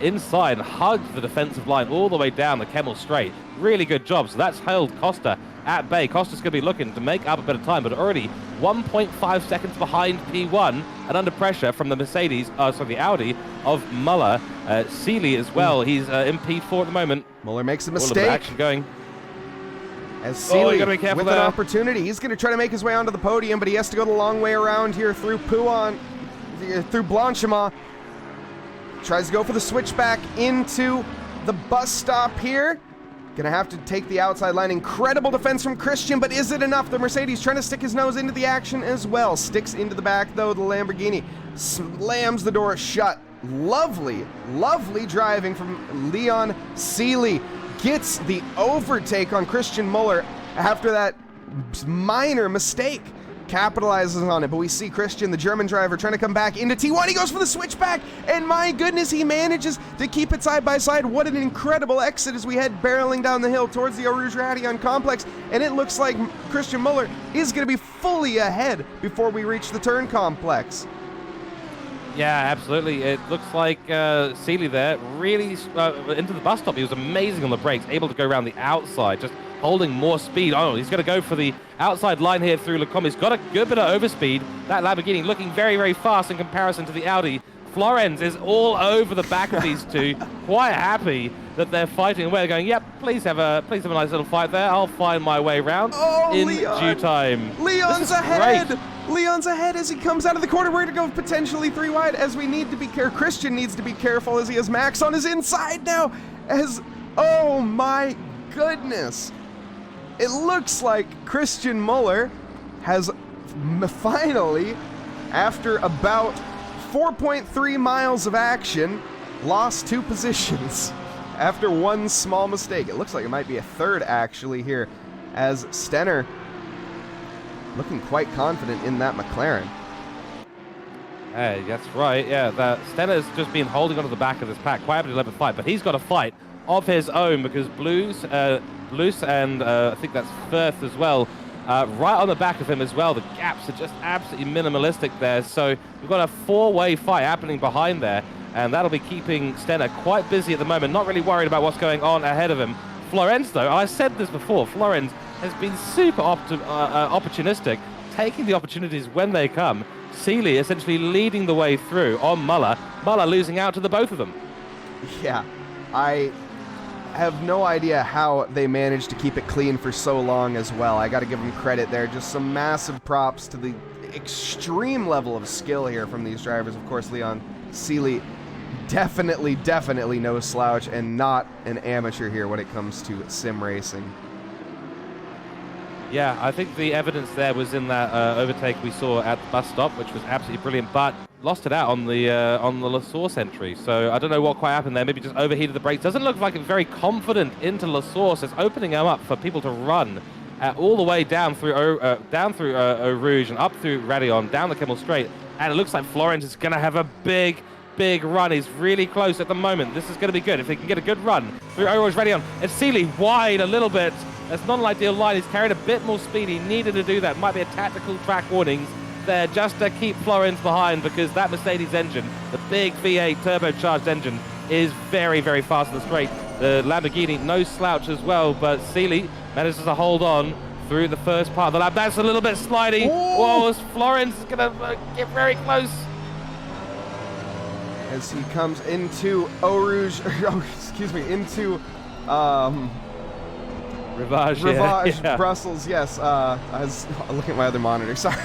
S2: inside and hugged the defensive line all the way down the Kemmel Straight. Really good job. So that's held Costa at bay. Costa's going to be looking to make up a bit of time, but already 1.5 seconds behind P1 and under pressure from the the Audi of Muller. Seeley as well. He's in P4 at the moment.
S1: Muller makes a
S2: All of the
S1: mistake.
S2: action going.
S1: As Seeley,
S2: gotta be careful
S1: with
S2: there.
S1: an opportunity, he's going to try to make his way onto the podium, but he has to go the long way around here through Pouan, through Blanchimont. Tries to go for the switchback into the bus stop here. Gonna have to take the outside line. Incredible defense from Christian, but is it enough? The Mercedes trying to stick his nose into the action as well. Sticks into the back, though. The Lamborghini slams the door shut. Lovely driving from Leon Seeley. Gets the overtake on Christian Muller after that minor mistake. Capitalizes on it, but we see Christian, the German driver, trying to come back into T1. He goes for the switchback, and my goodness, he manages to keep it side by side. What an incredible exit as we head barreling down the hill towards the Eau Rouge Radion complex, and it looks like Christian Muller is going to be fully ahead before we reach the turn complex.
S2: Yeah, absolutely. It looks like Seeley there really into the bus stop. He was amazing on the brakes, able to go around the outside, just holding more speed. Oh, he's going to go for the outside line here through Lecombe. He's got a good bit of overspeed. That Lamborghini looking very fast in comparison to the Audi. Florenz is all over the back of these two, quite happy that they're fighting away. They're going, yep, please have a nice little fight there. I'll find my way around in due time.
S1: Leon's ahead. Great. Leon's ahead as he comes out of the corner. We're going to go potentially 3 wide as we need to be careful. Christian needs to be careful as he has Max on his inside now. Oh my goodness. It looks like Christian Muller has finally, after about 4.3 miles of action, lost 2 positions after one small mistake. It looks like it might be a third actually here, as Stenner looking quite confident in that McLaren.
S2: Hey, that's right. Yeah, Stenner's just been holding onto the back of this pack, quite happy to let him fight, but he's got a fight of his own because Blues and I think that's Firth as well, right on the back of him as well. The gaps are just absolutely minimalistic there. So we've got a 4-way fight happening behind there, and that'll be keeping Stenner quite busy at the moment, not really worried about what's going on ahead of him. Florenz, though, I said this before, Florenz has been super opportunistic, taking the opportunities when they come. Seeley essentially leading the way through on Muller. Muller losing out to the both of them.
S1: Yeah, I have no idea how they managed to keep it clean for so long as well. I got to give them credit there. Just some massive props to the extreme level of skill here from these drivers. Of course, Leon Seeley, definitely no slouch and not an amateur here when it comes to sim racing.
S2: Yeah, I think the evidence there was in that overtake we saw at the bus stop, which was absolutely brilliant, but lost it out on the La Source entry. So I don't know what quite happened there. Maybe just overheated the brakes. Doesn't look like it's very confident into La Source. It's opening them up for people to run all the way down through Eau Rouge and up through Radion, down the Kemmel Straight. And it looks like Florenz is going to have a big big run. He's really close at the moment. This is going to be good if he can get a good run through Orange Ready on. And Seeley wide a little bit. That's not an ideal line. He's carried a bit more speed. He needed to do that. Might be a tactical track warnings there just to keep Florence behind, because that Mercedes engine, the big V8 turbocharged engine, is very, very fast in the straight. The Lamborghini, no slouch as well, but Seeley manages to hold on through the first part of the lap. That's a little bit slidey. Whoa, Florence is going to get very close.
S1: As he comes into Eau Rouge, into Rivage,
S2: yeah.
S1: Brussels, yes. I was looking at my other monitor, sorry.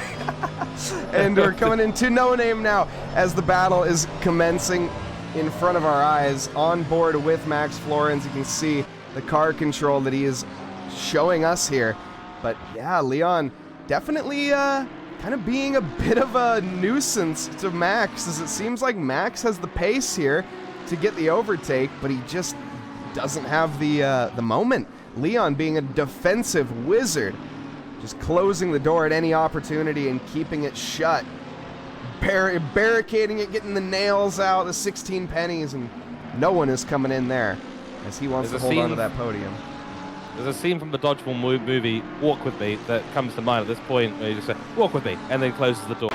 S1: And we're coming into No Name now as the battle is commencing in front of our eyes. On board with Max Florence, you can see the car control that he is showing us here. But yeah, Leon definitely kind of being a bit of a nuisance to Max, as it seems like Max has the pace here to get the overtake, but he just doesn't have the moment. Leon being a defensive wizard, just closing the door at any opportunity and keeping it shut, barricading it, getting the nails out, the 16 pennies, and no one is coming in there as he wants to hold on to that podium.
S2: There's a scene from the Dodgeball movie, Walk With Me, that comes to mind at this point, where you just say, walk with me, and then closes the door.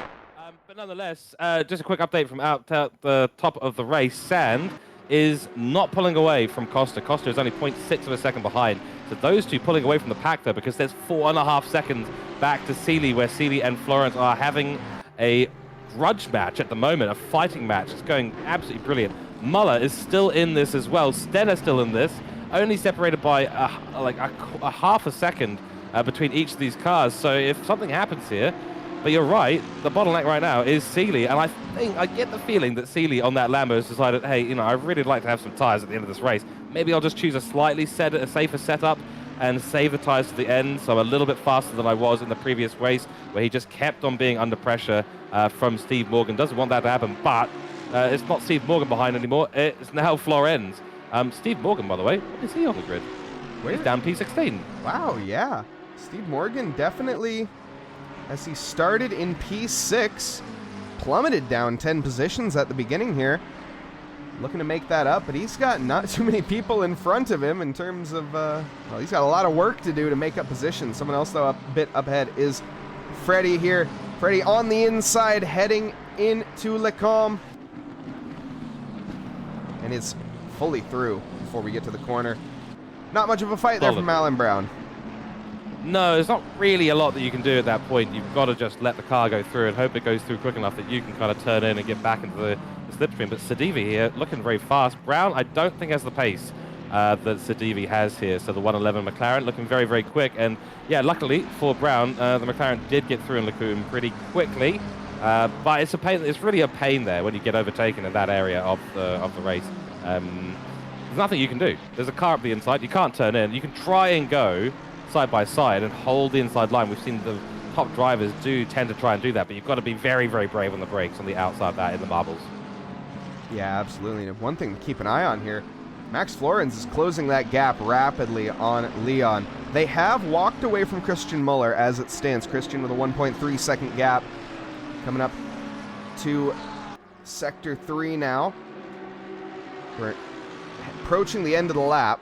S2: But nonetheless, just a quick update from out the top of the race. Sand is not pulling away from Costa. Costa is only 0.6 of a second behind. So those two pulling away from the pack, though, because there's 4.5 seconds back to Seeley, where Seeley and Florence are having a grudge match at the moment, a fighting match. It's going absolutely brilliant. Muller is still in this as well. Stenner still in this. Only separated by a half a second between each of these cars. So if something happens here, but you're right, the bottleneck right now is Seeley, and I get the feeling that Seeley on that Lambo has decided, hey, you know, I really like to have some tires at the end of this race. Maybe I'll just choose a slightly safer setup and save the tires to the end, so I'm a little bit faster than I was in the previous race, where he just kept on being under pressure from Steve Morgan. Doesn't want that to happen, but it's not Steve Morgan behind anymore. It's now Florence. Steve Morgan, by the way, what is he on the grid? He's down P16.
S1: Wow, yeah. Steve Morgan definitely, as he started in P6, plummeted down 10 positions at the beginning here. Looking to make that up, but he's got not too many people in front of him in terms of, well, he's got a lot of work to do to make up positions. Someone else, though, a bit up ahead is Freddie here. Freddie on the inside, heading into Lecombe. And it's fully through before we get to the corner. Not much of a fight there from Alan Brown.
S2: No, there's not really a lot that you can do at that point. You've got to just let the car go through and hope it goes through quick enough that you can kind of turn in and get back into the slipstream. But Sadivi here looking very fast. Brown, I don't think has the pace that Sadivi has here. So the 111 McLaren looking very, very quick. And yeah, luckily for Brown, the McLaren did get through in Lecombe pretty quickly. But it's a pain. It's really a pain there when you get overtaken in that area of the race. There's nothing you can do. There's a car up the inside. You can't turn in. You can try and go side by side and hold the inside line. We've seen the top drivers do tend to try and do that, but you've got to be very, very brave on the brakes on the outside of that in the marbles.
S1: Yeah, absolutely. And one thing to keep an eye on here, Max Florence is closing that gap rapidly on Leon. They have walked away from Christian Muller as it stands. Christian with a 1.3 second gap. Coming up to Sector 3 now. We're approaching the end of the lap.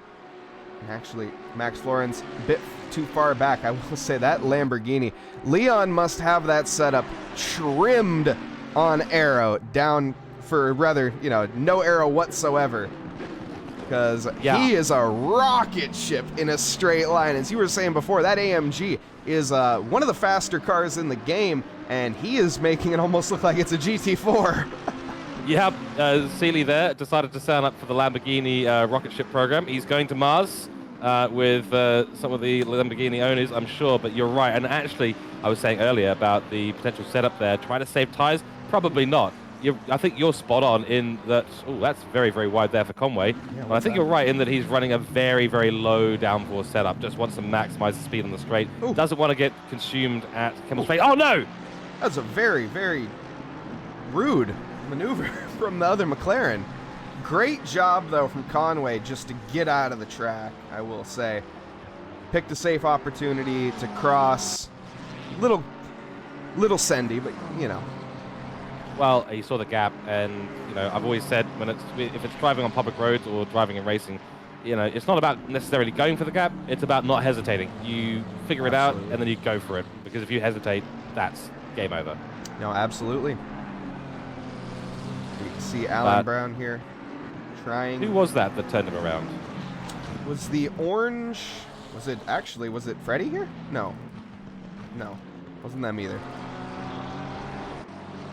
S1: Actually, Max Florence a bit too far back. I will say that Lamborghini. Leon must have that setup trimmed on aero down for rather, you know, no aero whatsoever. Because he is a rocket ship in a straight line. As you were saying before, that AMG is one of the faster cars in the game, and he is making it almost look like it's a GT4.
S2: Yep, Seeley there decided to sign up for the Lamborghini rocket ship program. He's going to Mars with some of the Lamborghini owners, I'm sure, but you're right. And actually, I was saying earlier about the potential setup there, trying to save tires, probably not. I think you're spot on in that, oh, that's very, very wide there for Conway. Yeah, but I think you're right in that he's running a very, very low downforce setup, just wants to maximize the speed on the straight. Ooh. Doesn't want to get consumed at Kimmel Straight. Oh, no!
S1: That's a very, very rude maneuver from the other McLaren. Great job, though, from Conway just to get out of the track, I will say. Picked a safe opportunity to cross. Little sendy, but, you know.
S2: well, he saw the gap, and you know, I've always said if it's driving on public roads or driving and racing, you know, it's not about necessarily going for the gap. It's about not hesitating. You figure it out, and then you go for it. Because if you hesitate, that's game over.
S1: No, absolutely. You can see Alan Brown here trying.
S2: Who was that turned him around?
S1: Was the orange? Was it Freddie here? No, wasn't them either.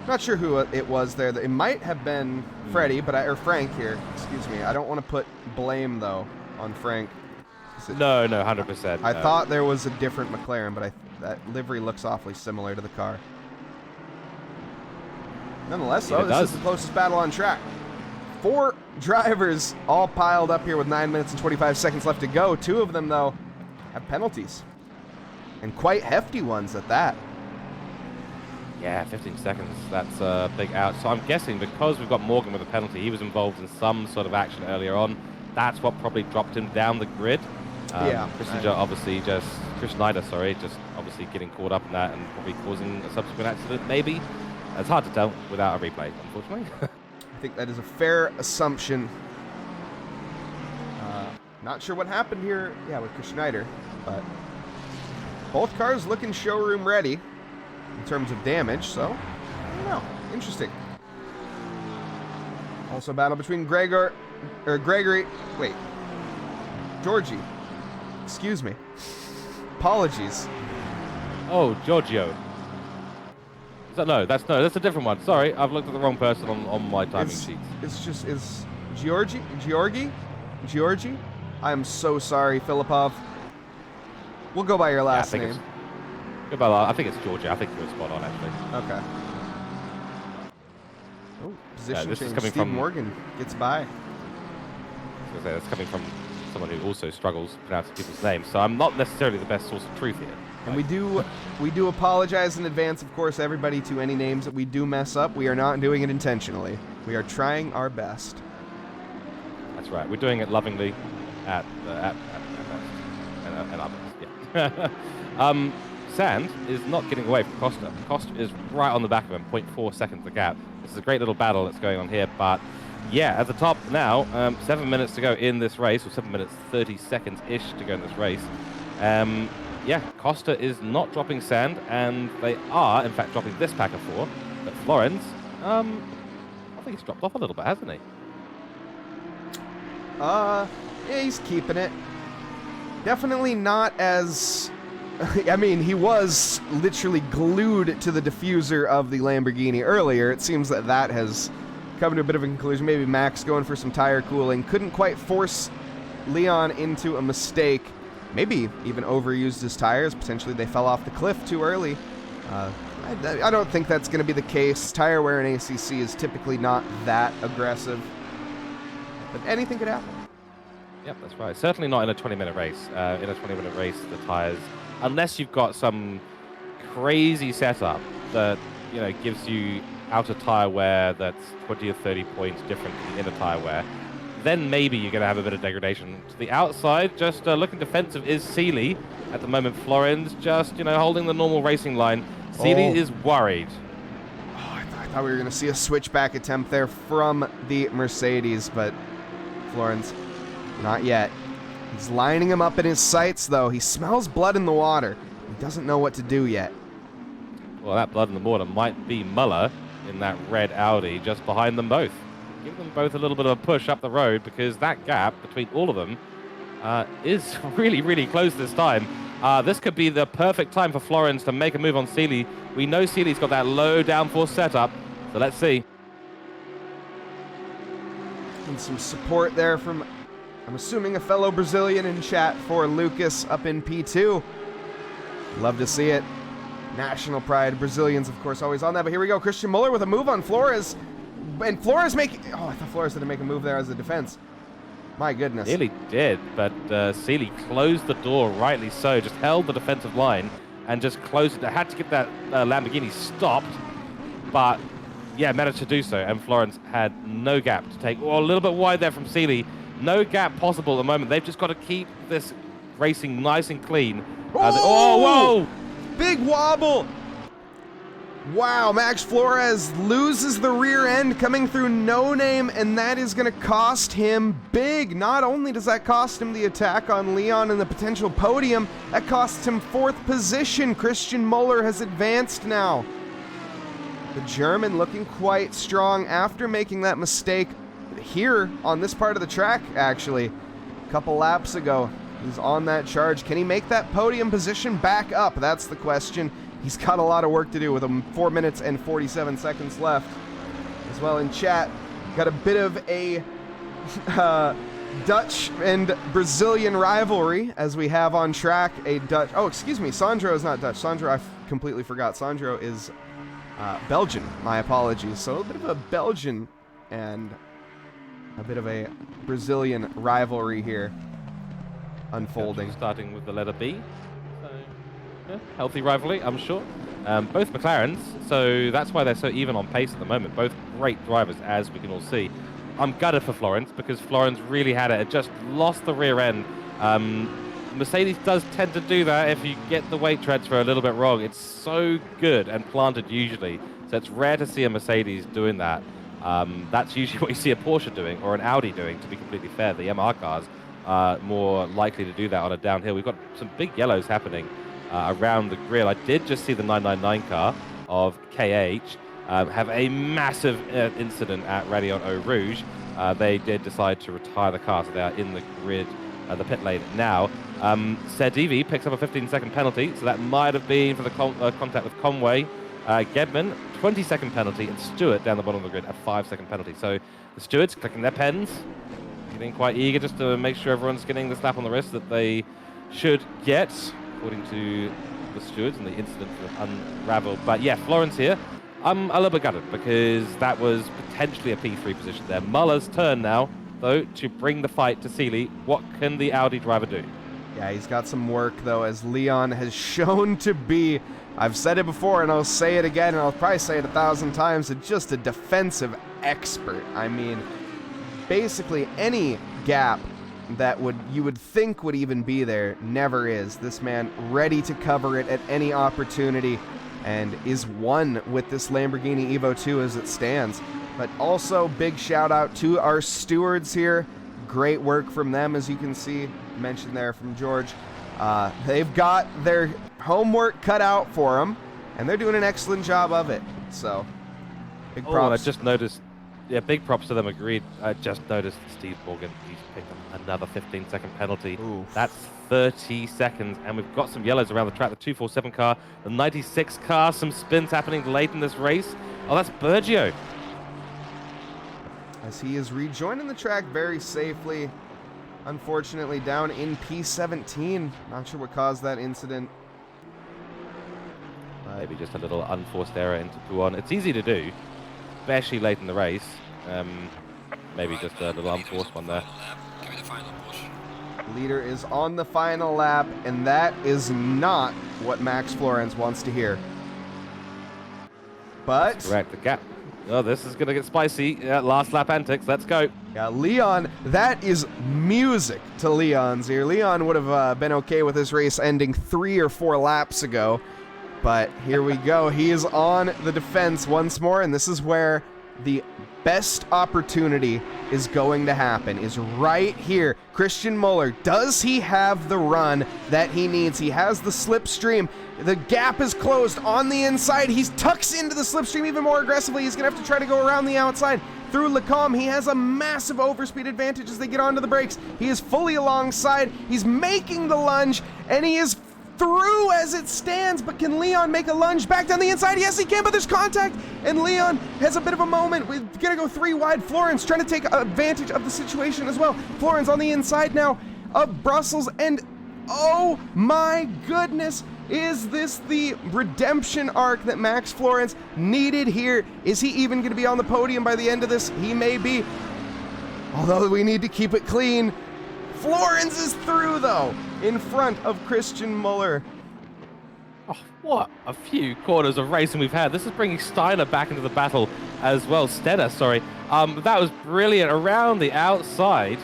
S1: Not sure who it was there. It might have been Freddie, or Frank here. Excuse me. I don't want to put blame though on Frank.
S2: No, 100%.
S1: I thought there was a different McLaren, but that livery looks awfully similar to the car. Nonetheless, though, this is the closest battle on track. 4 drivers all piled up here with 9 minutes and 25 seconds left to go. 2 of them, though, have penalties, and quite hefty ones at that.
S2: Yeah, 15 seconds. That's a big out. So I'm guessing because we've got Morgan with a penalty, he was involved in some sort of action earlier on. That's what probably dropped him down the grid. Christian Schneider, just obviously getting caught up in that and probably causing a subsequent accident, maybe. It's hard to tell without a replay, unfortunately.
S1: I think that is a fair assumption. Not sure what happened here, with Chris Schneider, but both cars looking showroom ready in terms of damage, so I don't know. Interesting. Also, battle between Georgie. Excuse me. Apologies.
S2: Oh, Giorgio. That's a different one. Sorry, I've looked at the wrong person on my timing sheet.
S1: It's Georgie? I am so sorry, Filipov. We'll go by your last name.
S2: I think it's Georgia. I think you're spot on, actually.
S1: Okay. Oh, position
S2: this
S1: change.
S2: is coming
S1: Steve
S2: from
S1: Morgan gets by.
S2: That's coming from someone who also struggles pronouncing people's names, so I'm not necessarily the best source of truth here.
S1: And we do apologize in advance, of course, everybody, to any names that we do mess up. We are not doing it intentionally. We are trying our best.
S2: That's right. We're doing it lovingly at best. And others, yeah. Sand is not getting away from Costa. Costa is right on the back of him, 0.4 seconds the gap. This is a great little battle that's going on here, but yeah, at the top now, 7 minutes to go in this race, or 7 minutes 30 seconds-ish to go in this race. Costa is not dropping Sand, and they are, in fact, dropping this pack of 4. But Florence, I think he's dropped off a little bit, hasn't he?
S1: Yeah, he's keeping it. Definitely not as... I mean, he was literally glued to the diffuser of the Lamborghini earlier. It seems that has come to a bit of a conclusion. Maybe Max going for some tire cooling. Couldn't quite force Leon into a mistake. Maybe even overused his tires. Potentially they fell off the cliff too early. I don't think that's going to be the case. Tire wear in ACC is typically not that aggressive. But anything could happen.
S2: Yep, that's right. Certainly not in a 20-minute race. In a 20-minute race, the tires, unless you've got some crazy setup that, you know, gives you outer tire wear that's 20 or 30 points different to the inner tire wear, then maybe you're going to have a bit of degradation. To the outside, just looking defensive is Seeley. At the moment, Florence just, holding the normal racing line. Seeley is worried.
S1: I thought we were going to see a switchback attempt there from the Mercedes, but Florence, not yet. He's lining him up in his sights, though. He smells blood in the water. He doesn't know what to do yet.
S2: Well, that blood in the water might be Muller in that red Audi just behind them both. Give them both a little bit of a push up the road, because that gap between all of them is really, really close this time. This could be the perfect time for Florence to make a move on Seeley. We know Seeley's got that low downforce setup, so let's see.
S1: And some support there from, I'm assuming, a fellow Brazilian in chat for Lucas up in P2. Love to see it. National pride. Brazilians, of course, always on that. But here we go. Christian Muller with a move on Flores. And Flores making... Oh, I thought Flores didn't make a move there as a defense. My goodness.
S2: Nearly did, but Seeley closed the door, rightly so. Just held the defensive line and just closed it. They had to get that Lamborghini stopped, but yeah, managed to do so. And Florence had no gap to take. Oh, a little bit wide there from Seeley. No gap possible at the moment. They've just got to keep this racing nice and clean.
S1: Oh,
S2: whoa!
S1: Big wobble! Wow, Max Flores loses the rear end coming through No Name, and that is going to cost him big. Not only does that cost him the attack on Leon and the potential podium, that costs him 4th position. Christian Muller has advanced now. The German looking quite strong after making that mistake here on this part of the track, actually. A couple laps ago, he's on that charge. Can he make that podium position back up? That's the question. He's got a lot of work to do with 4 minutes and 47 seconds left. As well in chat, got a bit of a Dutch and Brazilian rivalry as we have on track a Dutch. Oh, excuse me, Sandro is not Dutch. Sandro, I completely forgot. Sandro is Belgian. My apologies. So a bit of a Belgian and a bit of a Brazilian rivalry here unfolding.
S2: Starting with the letter B. Yeah, healthy rivalry, I'm sure. Both McLarens, so that's why they're so even on pace at the moment. Both great drivers, as we can all see. I'm gutted for Florence because Florence really had it. It just lost the rear end. Mercedes does tend to do that if you get the weight transfer a little bit wrong. It's so good and planted usually, so it's rare to see a Mercedes doing that. That's usually what you see a Porsche doing or an Audi doing, to be completely fair. The MR cars are more likely to do that on a downhill. We've got some big yellows happening around the grill. I did just see the 999 car of KH have a massive incident at Rayon Eau Rouge. They did decide to retire the car, so they are in the grid, the pit lane now. Sedivi picks up a 15-second penalty, so that might have been for the contact with Conway. Gedman, 20-second penalty, and Stewart down the bottom of the grid, a 5-second penalty. So the stewards clicking their pens, getting quite eager just to make sure everyone's getting the slap on the wrist that they should get, according to the stewards, and the incident unraveled. But yeah, Florence here, I'm a little bit gutted because that was potentially a P3 position there. Muller's turn now, though, to bring the fight to Seeley. What can the Audi driver do?
S1: Yeah, he's got some work, though, as Leon has shown to be, I've said it before and I'll say it again, and I'll probably say it 1,000 times, it's just a defensive expert. I mean, basically any gap that you would think would even be there never is. This man ready to cover it at any opportunity and is one with this Lamborghini Evo 2 as it stands. But also big shout out to our stewards here. Great work from them, as you can see, mentioned there from George. They've got their homework cut out for them, and they're doing an excellent job of it. So big props.
S2: Oh, I just noticed, yeah, big props to them, agreed. I just noticed Steve Morgan, he's picked up another 15-second penalty.
S1: Oof.
S2: That's 30 seconds, and we've got some yellows around the track. The 247 car, the 96 car, some spins happening late in this race. Oh, that's Bergio.
S1: As he is rejoining the track very safely. Unfortunately, down in P17. Not sure what caused that incident.
S2: Maybe just a little unforced error into P1. It's easy to do, especially late in the race. Maybe just a little unforced one there.
S1: Leader is on the final lap, and that is not what Max Florence wants to hear. But
S2: that's correct, the gap. Oh, this is going to get spicy. Yeah, last lap antics. Let's go.
S1: Yeah, Leon, that is music to Leon's ear. Leon would have been okay with this race ending 3 or 4 laps ago. But here we go. He is on the defense once more, and this is where the best opportunity is going to happen, is right here. Christian Muller, does he have the run that he needs? He has the slipstream. The gap is closed on the inside. He tucks into the slipstream even more aggressively. He's going to have to try to go around the outside. Through Lecombe, he has a massive overspeed advantage as they get onto the brakes. He is fully alongside. He's making the lunge, and he is through as it stands, but can Leon make a lunge back down the inside? Yes, he can, but there's contact, and Leon has a bit of a moment. We're gonna go 3 wide. Florence trying to take advantage of the situation as well. Florence on the inside now of Brussels, and oh my goodness, is this the redemption arc that Max Florence needed here? Is he even gonna be on the podium by the end of this? He may be, although we need to keep it clean. Florence is through, though, in front of Christian Muller.
S2: Oh, what a few quarters of racing we've had. This is bringing Steiner back into the battle as well. Stenner, sorry. That was brilliant around the outside.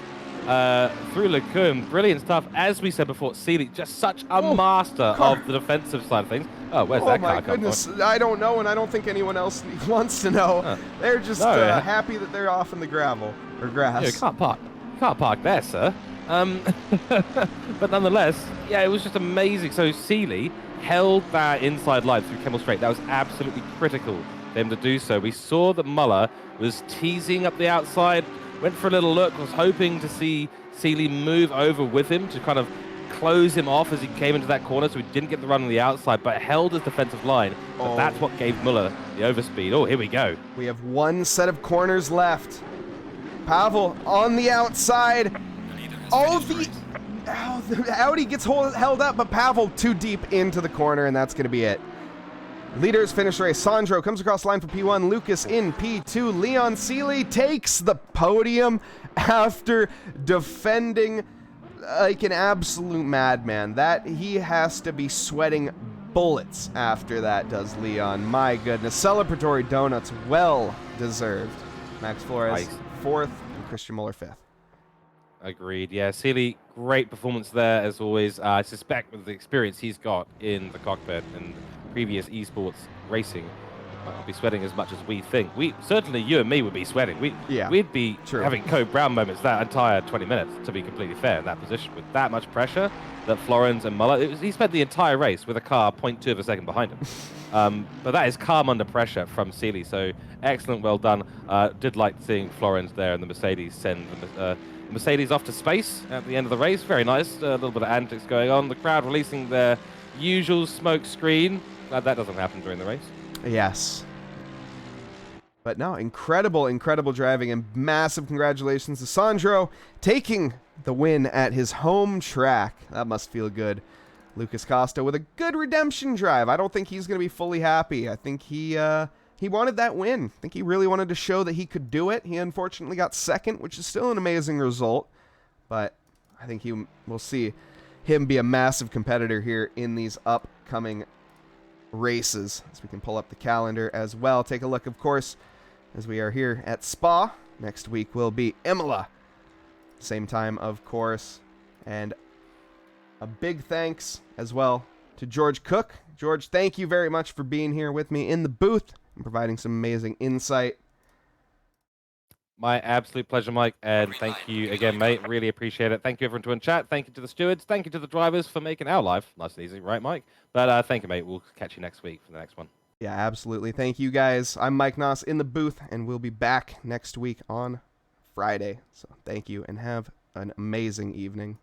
S2: through Lecombe. Brilliant stuff. As we said before, Seeley, just such a master of the defensive side of things. Oh, where's that car come from?
S1: I don't know, and I don't think anyone else wants to know. They're just happy that they're off in the gravel or grass.
S2: You can't park there, sir. But nonetheless, yeah, it was just amazing. So Seeley held that inside line through Kemmel Straight. That was absolutely critical for him to do so. We saw that Muller was teasing up the outside, went for a little look, was hoping to see Seeley move over with him to kind of close him off as he came into that corner, so he didn't get the run on the outside, but held his defensive line. But that's what gave Muller the overspeed. Oh, here we go.
S1: We have one set of corners left. Pavel on the outside. The Audi gets held up, but Pavel too deep into the corner, and that's going to be it. Leaders finish race. Sandro comes across the line for P1. Lucas in P2. Leon Seeley takes the podium after defending like an absolute madman. That he has to be sweating bullets after that, does Leon. My goodness. Celebratory donuts, well deserved. Max Flores, 4th, and Christian Muller, 5th.
S2: Agreed. Yeah, Seeley, great performance there as always. I suspect with the experience he's got in the cockpit and previous esports racing, I'll be sweating as much as we think. Certainly, you and me would be sweating. We'd be having Code Brown moments that entire 20 minutes, to be completely fair, in that position with that much pressure that Florence and Muller. He spent the entire race with a car 0.2 of a second behind him. But that is calm under pressure from Seeley. So excellent, well done. Did like seeing Florence there and the Mercedes send the Mercedes off to space at the end of the race. Very nice. A little bit of antics going on. The crowd releasing their usual smoke screen. Glad that doesn't happen during the race.
S1: Yes. But no, incredible driving, and massive congratulations to Sandro taking the win at his home track. That must feel good. Lucas Costa with a good redemption drive. I don't think he's going to be fully happy. I think he wanted that win. I think he really wanted to show that he could do it. He unfortunately got 2nd, which is still an amazing result. But I think we'll see him be a massive competitor here in these upcoming races. As we can pull up the calendar as well. Take a look, of course, as we are here at Spa. Next week will be Imola. Same time, of course. And a big thanks as well to George Cook. George, thank you very much for being here with me in the booth and providing some amazing insight.
S2: My absolute pleasure, Mike, and thank you again, mate. Really appreciate it. Thank you, everyone, in chat. Thank you to the stewards. Thank you to the drivers for making our life nice and easy, right, Mike? But thank you, mate. We'll catch you next week for the next one.
S1: Yeah, absolutely. Thank you, guys. I'm Mike Noss in the booth, and we'll be back next week on Friday. So thank you, and have an amazing evening.